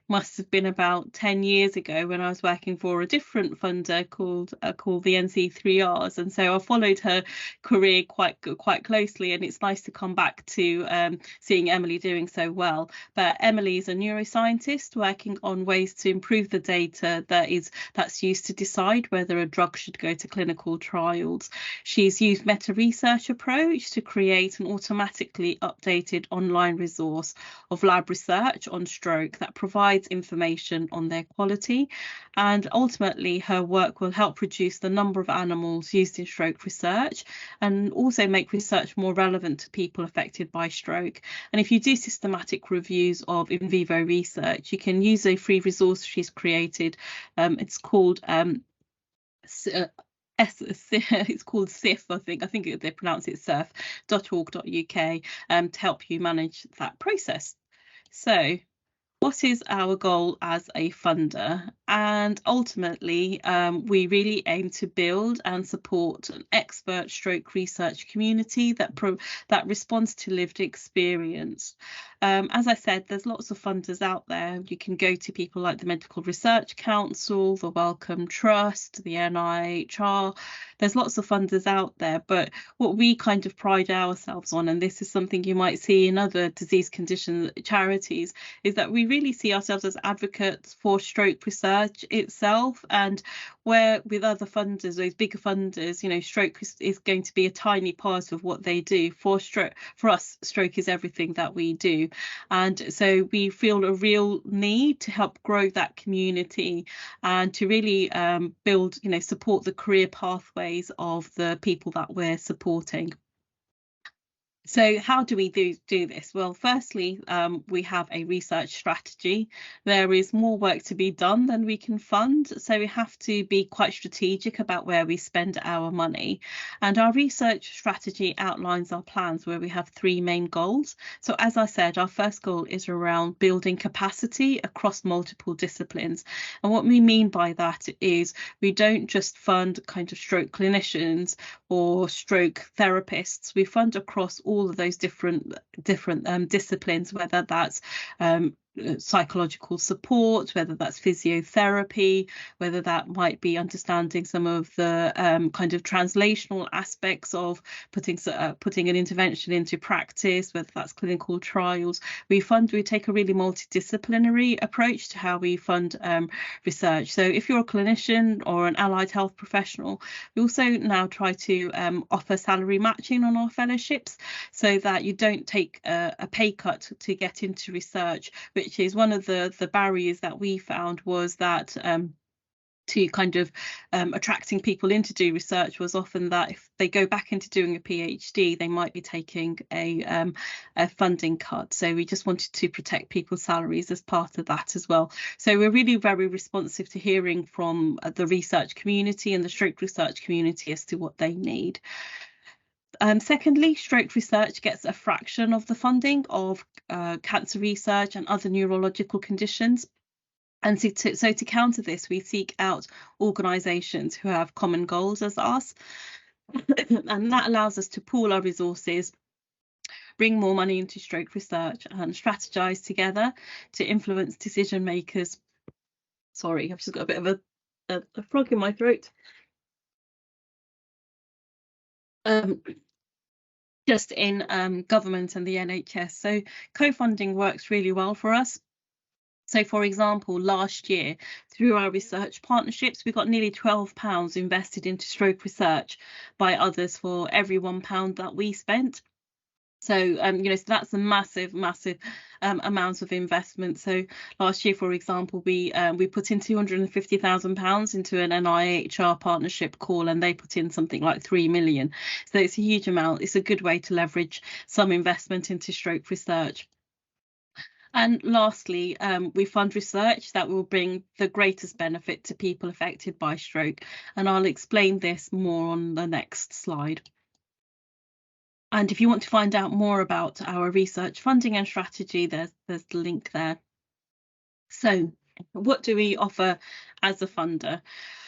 must have been about 10 years ago when I was working for a different funder called the NC3Rs, and so I followed her career quite closely, and it's nice to come back to seeing Emily doing so well. But Emily is a neuroscientist working on ways to improve the data that's used to decide whether a drug should go to clinical trials. She's used meta-research approach to create an automatically updated online resource of lab research on stroke that provides information on their quality, and ultimately her work will help reduce the number of animals used in stroke research and also make research more relevant to people affected by stroke. And if you do systematic reviews of in vivo research, you can use a free resource she's created. It's called it's called SIF, I think they pronounce it surf.org.uk, to help you manage that process. So what is our goal as a funder? And ultimately, we really aim to build and support an expert stroke research community that responds to lived experience. As I said, there's lots of funders out there. You can go to people like the Medical Research Council, the Wellcome Trust, the NIHR. There's lots of funders out there, but what we kind of pride ourselves on, and this is something you might see in other disease condition charities, is that we really see ourselves as advocates for stroke research itself. And where with other funders, those bigger funders, you know, stroke is going to be a tiny part of what they do. For us, stroke is everything that we do. And so we feel a real need to help grow that community and to really build, you know, support the career pathways of the people that we're supporting. So how do we do this? Well, firstly, we have a research strategy. There is more work to be done than we can fund, so we have to be quite strategic about where we spend our money. And our research strategy outlines our plans, where we have 3 main goals. So as I said, our first goal is around building capacity across multiple disciplines. And what we mean by that is we don't just fund kind of stroke clinicians or stroke therapists. We fund across all of those different disciplines, whether that's psychological support, whether that's physiotherapy, whether that might be understanding some of the kind of translational aspects of putting an intervention into practice, whether that's clinical trials. We take a really multidisciplinary approach to how we fund research. So if you're a clinician or an allied health professional, we also now try to offer salary matching on our fellowships, so that you don't take a pay cut to get into research, which is one of the barriers that we found, was that to kind of attracting people in to do research was often that if they go back into doing a PhD, they might be taking a funding cut. So we just wanted to protect people's salaries as part of that as well. So we're really very responsive to hearing from the research community and the stroke research community as to what they need. Secondly, stroke research gets a fraction of the funding of cancer research and other neurological conditions. And so to counter this, we seek out organisations who have common goals as us. And that allows us to pool our resources, bring more money into stroke research and strategise together to influence decision makers. Sorry, I've just got a bit of a frog in my throat. Just in government and the NHS. So co-funding works really well for us. So, for example, last year, through our research partnerships, we got nearly £12 invested into stroke research by others for every £1 that we spent. So, you know, so that's a massive amount of investment. So last year, for example, we put in £250,000 into an NIHR partnership call, and they put in something like 3 million. So it's a huge amount. It's a good way to leverage some investment into stroke research. And lastly, we fund research that will bring the greatest benefit to people affected by stroke. And I'll explain this more on the next slide. And if you want to find out more about our research funding and strategy, there's the link there. So what do we offer as a funder?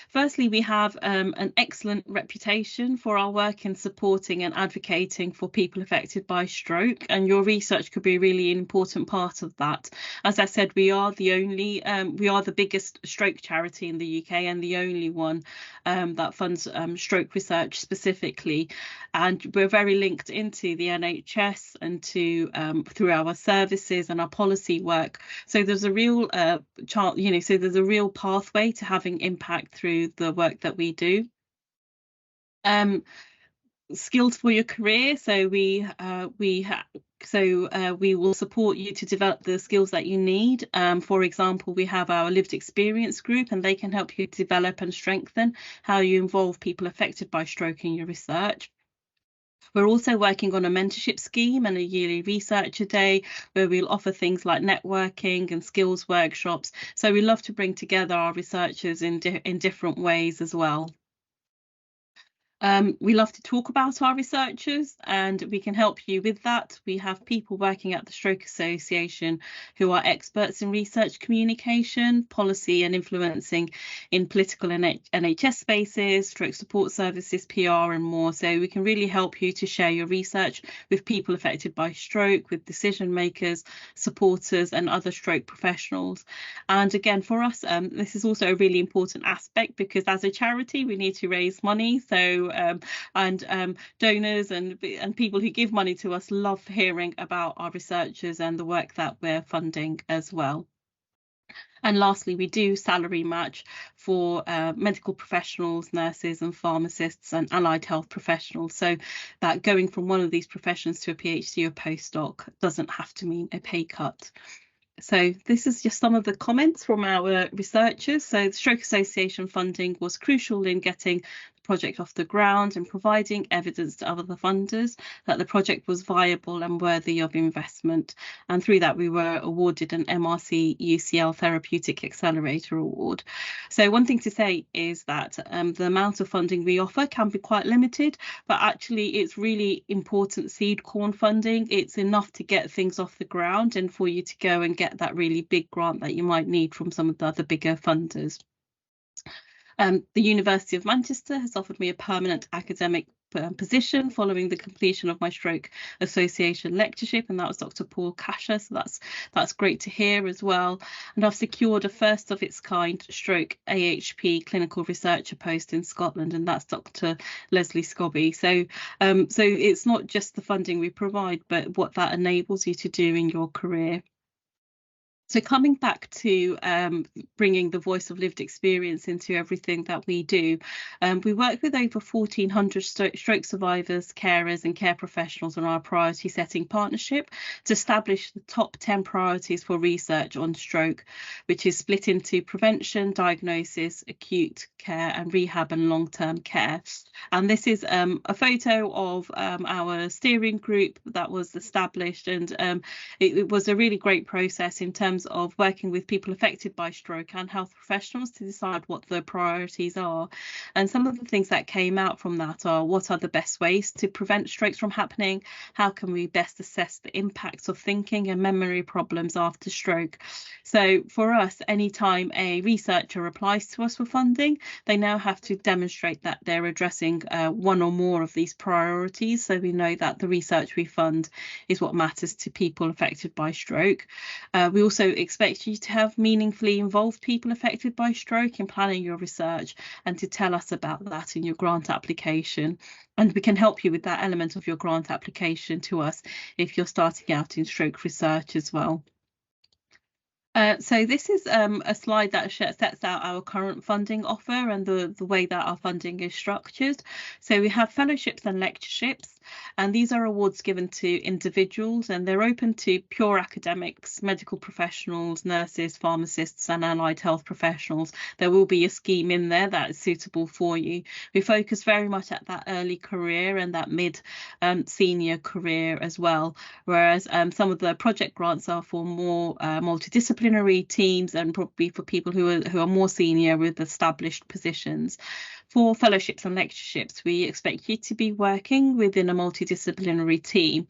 Firstly, we have an excellent reputation for our work in supporting and advocating for people affected by stroke, and your research could be really an important part of that. As I said, we are the biggest stroke charity in the UK and the only one that funds stroke research specifically, and we're very linked into the NHS and to through our services and our policy work. So there's a real so there's a real pathway to having impact through the work that we do. Skills for your career. So we will support you to develop the skills that you need. For example, we have our lived experience group, and they can help you develop and strengthen how you involve people affected by stroke in your research. We're also working on a mentorship scheme and a yearly researcher day, where we'll offer things like networking and skills workshops. So we love to bring together our researchers in different ways as well. We love to talk about our researchers, and we can help you with that. We have people working at the Stroke Association who are experts in research communication, policy and influencing in political and NHS spaces, stroke support services, PR and more. So we can really help you to share your research with people affected by stroke, with decision makers, supporters and other stroke professionals. And again, for us, this is also a really important aspect, because as a charity we need to raise money. So donors and people who give money to us love hearing about our researchers and the work that we're funding as well. And lastly, we do salary match for medical professionals, nurses and pharmacists and allied health professionals, so that going from one of these professions to a PhD or postdoc doesn't have to mean a pay cut. So this is just some of the comments from our researchers. So the Stroke Association funding was crucial in getting the project off the ground and providing evidence to other funders that the project was viable and worthy of investment. And through that, we were awarded an MRC UCL Therapeutic Accelerator Award. So one thing to say is that the amount of funding we offer can be quite limited, but actually it's really important seed corn funding. It's enough to get things off the ground and for you to go and get that really big grant that you might need from some of the other bigger funders. The University of Manchester has offered me a permanent academic position following the completion of my Stroke Association lectureship, and that was Dr. Paul Kasher, so that's great to hear as well. And I've secured a first of its kind stroke AHP clinical researcher post in Scotland, and that's Dr. Leslie Scobby. So it's not just the funding we provide, but what that enables you to do in your career. So coming back to bringing the voice of lived experience into everything that we do, we work with over 1,400 stroke survivors, carers and care professionals on our priority setting partnership to establish the top 10 priorities for research on stroke, which is split into prevention, diagnosis, acute care and rehab and long-term care. And this is a photo of our steering group that was established, and it was a really great process in terms of working with people affected by stroke and health professionals to decide what the priorities are. And some of the things that came out from that are: what are the best ways to prevent strokes from happening? How can we best assess the impacts of thinking and memory problems after stroke? So for us, anytime a researcher applies to us for funding, they now have to demonstrate that they're addressing one or more of these priorities, so we know that the research we fund is what matters to people affected by stroke. We also expect you to have meaningfully involved people affected by stroke in planning your research and to tell us about that in your grant application. And we can help you with that element of your grant application to us if you're starting out in stroke research as well. So this is a slide that sets out our current funding offer and the way that our funding is structured. So we have fellowships and lectureships, and these are awards given to individuals, and they're open to pure academics, medical professionals, nurses, pharmacists and allied health professionals. There will be a scheme in there that is suitable for you. We focus very much at that early career and that mid senior career as well, whereas some of the project grants are for more multidisciplinary teams and probably for people who are more senior with established positions. For fellowships and lectureships, we expect you to be working within a multidisciplinary team.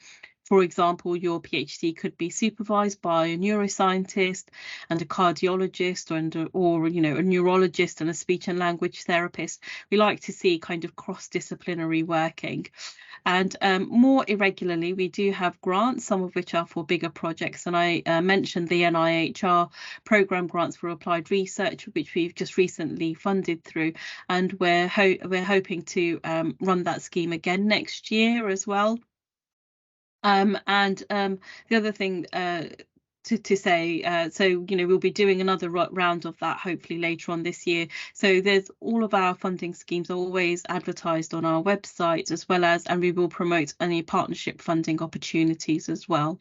For example, your PhD could be supervised by a neuroscientist and a cardiologist, or a neurologist and a speech and language therapist. We like to see kind of cross-disciplinary working. And more irregularly, we do have grants, some of which are for bigger projects. And I mentioned the NIHR programme grants for applied research, which we've just recently funded through. And we're hoping to run that scheme again next year as well. The other thing to say, so we'll be doing another round of that hopefully later on this year. So there's all of our funding schemes are always advertised on our website, as well as, and we will promote any partnership funding opportunities as well.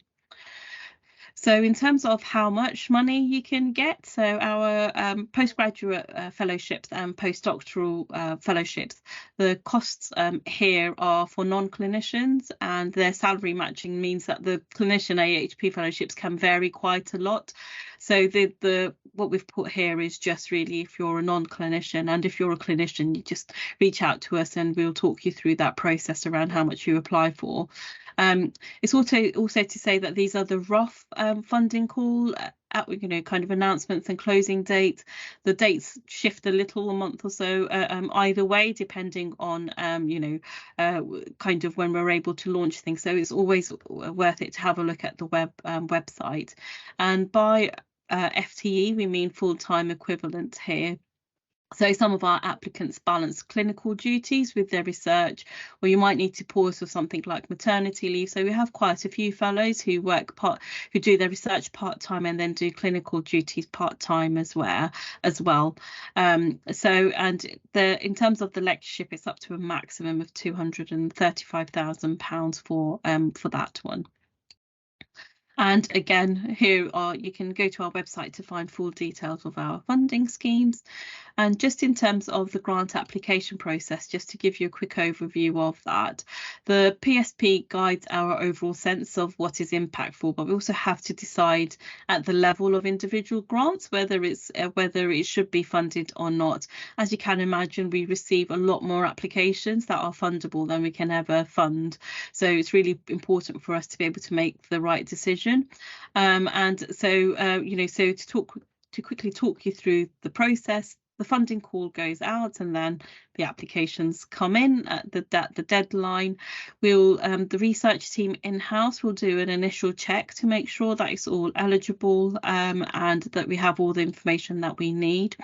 So in terms of how much money you can get, so our postgraduate fellowships and postdoctoral fellowships, the costs here are for non-clinicians, and their salary matching means that the clinician AHP fellowships can vary quite a lot. So what we've put here is just really if you're a non-clinician, and if you're a clinician, you just reach out to us and we'll talk you through that process around how much you apply for. It's also to say that these are the rough funding call kind of announcements and closing dates. The dates shift a little, a month or so either way, depending on kind of when we're able to launch things. So it's always worth it to have a look at the website. And by FTE we mean full-time equivalent here. So some of our applicants balance clinical duties with their research, or you might need to pause for something like maternity leave. So we have quite a few fellows who who do their research part-time and then do clinical duties part-time as well. In terms of the lectureship, it's up to a maximum of £235,000 for that one. And again, you can go to our website to find full details of our funding schemes. And just in terms of the grant application process, just to give you a quick overview of that, the PSP guides our overall sense of what is impactful, but we also have to decide at the level of individual grants whether it should be funded or not. As you can imagine, we receive a lot more applications that are fundable than we can ever fund. So it's really important for us to be able to make the right decision. To quickly talk you through the process, the funding call goes out and then the applications come in at the deadline. The research team in-house will do an initial check to make sure that it's all eligible and that we have all the information that we need.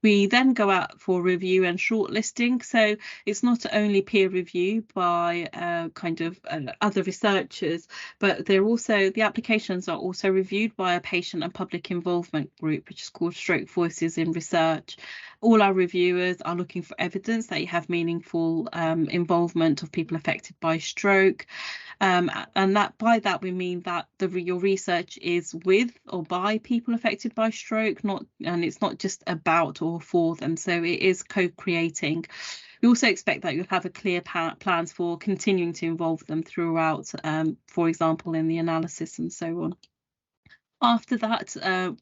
We then go out for review and shortlisting. So it's not only peer review by other researchers, but the applications are also reviewed by a patient and public involvement group, which is called Stroke Voices in Research. All our reviewers are looking for evidence that you have meaningful involvement of people affected by stroke. And by that we mean that your research is with or by people affected by stroke, and it's not just about or for them. So it is co-creating. We also expect that you'll have a clear plans for continuing to involve them throughout, for example, in the analysis and so on. After that,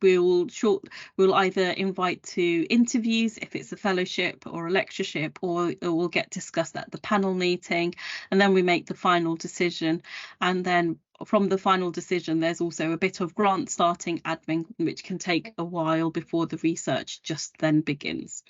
we'll either invite to interviews if it's a fellowship or a lectureship, or it will get discussed at the panel meeting, and then we make the final decision. And then from the final decision, there's also a bit of grant starting admin, which can take a while before the research just then begins.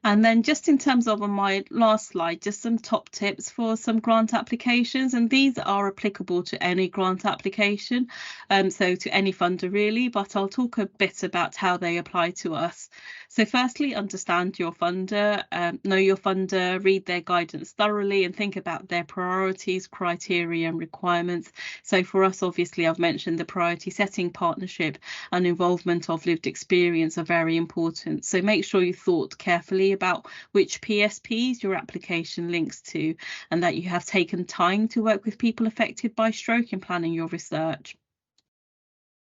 And then just in terms of on my last slide, just some top tips for some grant applications, and these are applicable to any grant application, so to any funder really, but I'll talk a bit about how they apply to us. So firstly, understand your funder, know your funder, read their guidance thoroughly and think about their priorities, criteria and requirements. So for us, obviously, I've mentioned the priority setting, partnership and involvement of lived experience are very important. So make sure you thought carefully about which PSPs your application links to, and that you have taken time to work with people affected by stroke in planning your research.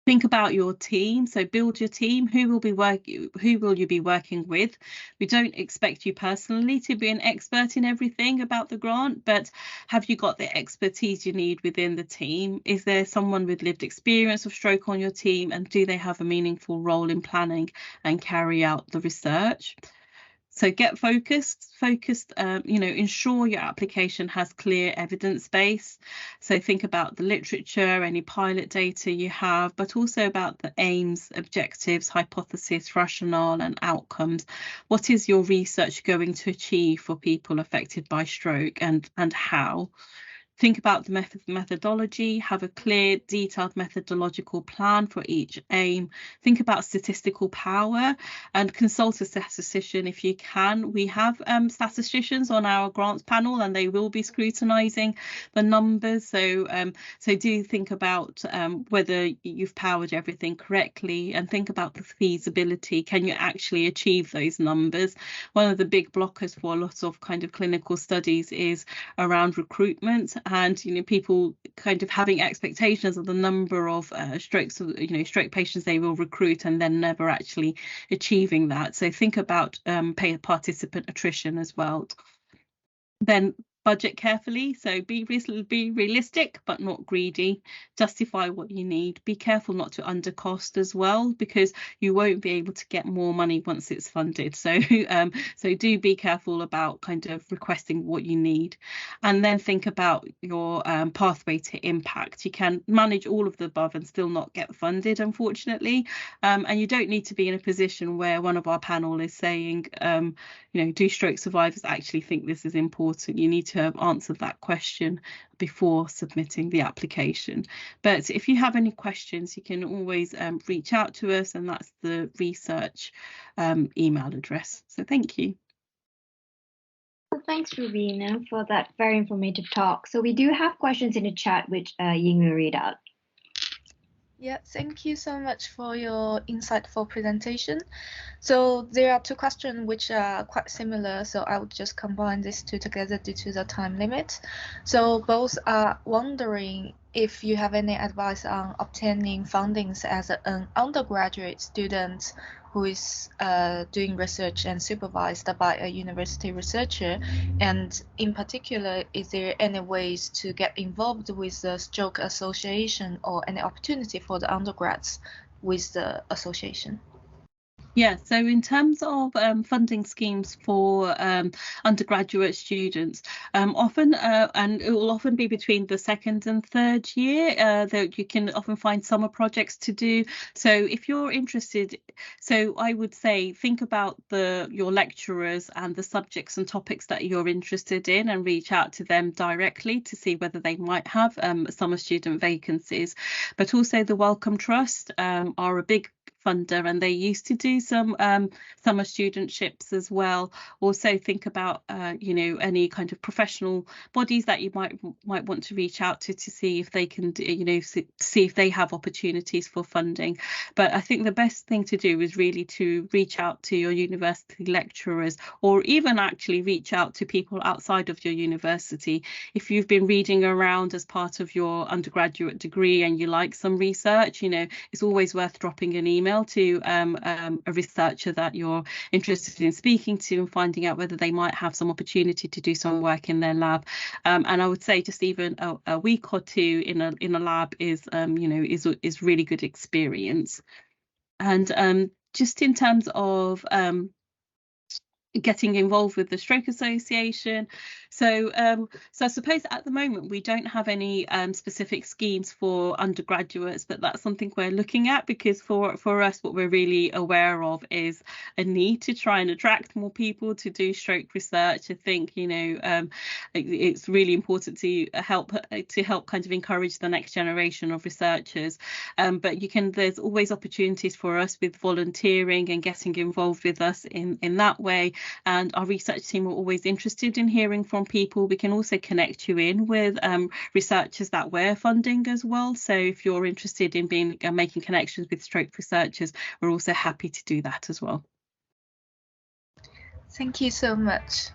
Think about your team, so build your team. Who will you be working with? We don't expect you personally to be an expert in everything about the grant, but have you got the expertise you need within the team? Is there someone with lived experience of stroke on your team, and do they have a meaningful role in planning and carry out the research? So get focused, ensure your application has clear evidence base. So think about the literature, any pilot data you have, but also about the aims, objectives, hypothesis, rationale and outcomes. What is your research going to achieve for people affected by stroke, and how? Think about the methodology, have a clear, detailed methodological plan for each aim. Think about statistical power and consult a statistician if you can. We have statisticians on our grants panel and they will be scrutinising the numbers. So do think about whether you've powered everything correctly, and think about the feasibility. Can you actually achieve those numbers? One of the big blockers for a lot of kind of clinical studies is around recruitment. and people kind of having expectations of the number of stroke patients they will recruit and then never actually achieving that. So think about participant attrition as well. Then budget carefully, so be realistic but not greedy. Justify what you need. Be careful not to undercost as well, because you won't be able to get more money once it's funded. So so do be careful about kind of requesting what you need, and then think about your pathway to impact. You can manage all of the above and still not get funded, unfortunately, and you don't need to be in a position where one of our panel is saying do stroke survivors actually think this is important. You need to have answered that question before submitting the application. But if you have any questions, you can always reach out to us, and that's the research email address. So thank you. Well, thanks, Rubina, for that very informative talk. So we do have questions in the chat, which Ying will read out. Yeah, thank you so much for your insightful presentation. So there are two questions which are quite similar, so I would just combine these two together due to the time limit. So both are wondering if you have any advice on obtaining fundings as an undergraduate student who is doing research and supervised by a university researcher, and in particular, is there any ways to get involved with the Stroke Association or any opportunity for the undergrads with the association? Yeah, so in terms of funding schemes for undergraduate students, often and it will often be between the second and third year that you can often find summer projects to do. So if you're interested, so I would say think about your lecturers and the subjects and topics that you're interested in, and reach out to them directly to see whether they might have summer student vacancies. But also the Wellcome Trust are a big funder, and they used to do some summer studentships as well. Also think about any kind of professional bodies that you might want to reach out to see if they can see if they have opportunities for funding. But I think the best thing to do is really to reach out to your university lecturers, or even actually reach out to people outside of your university. If you've been reading around as part of your undergraduate degree and you like some research, it's always worth dropping an email to a researcher that you're interested in speaking to and finding out whether they might have some opportunity to do some work in their lab. And I would say just even a week or two in a lab is really good experience. And just in terms of getting involved with the Stroke Association, so I suppose at the moment we don't have any specific schemes for undergraduates, but that's something we're looking at, because for us what we're really aware of is a need to try and attract more people to do stroke research. I think it's really important to help kind of encourage the next generation of researchers, but there's always opportunities for us with volunteering and getting involved with us in that way. And our research team are always interested in hearing from people. We can also connect you in with researchers that we're funding as well. So if you're interested in making connections with stroke researchers, we're also happy to do that as well. Thank you so much.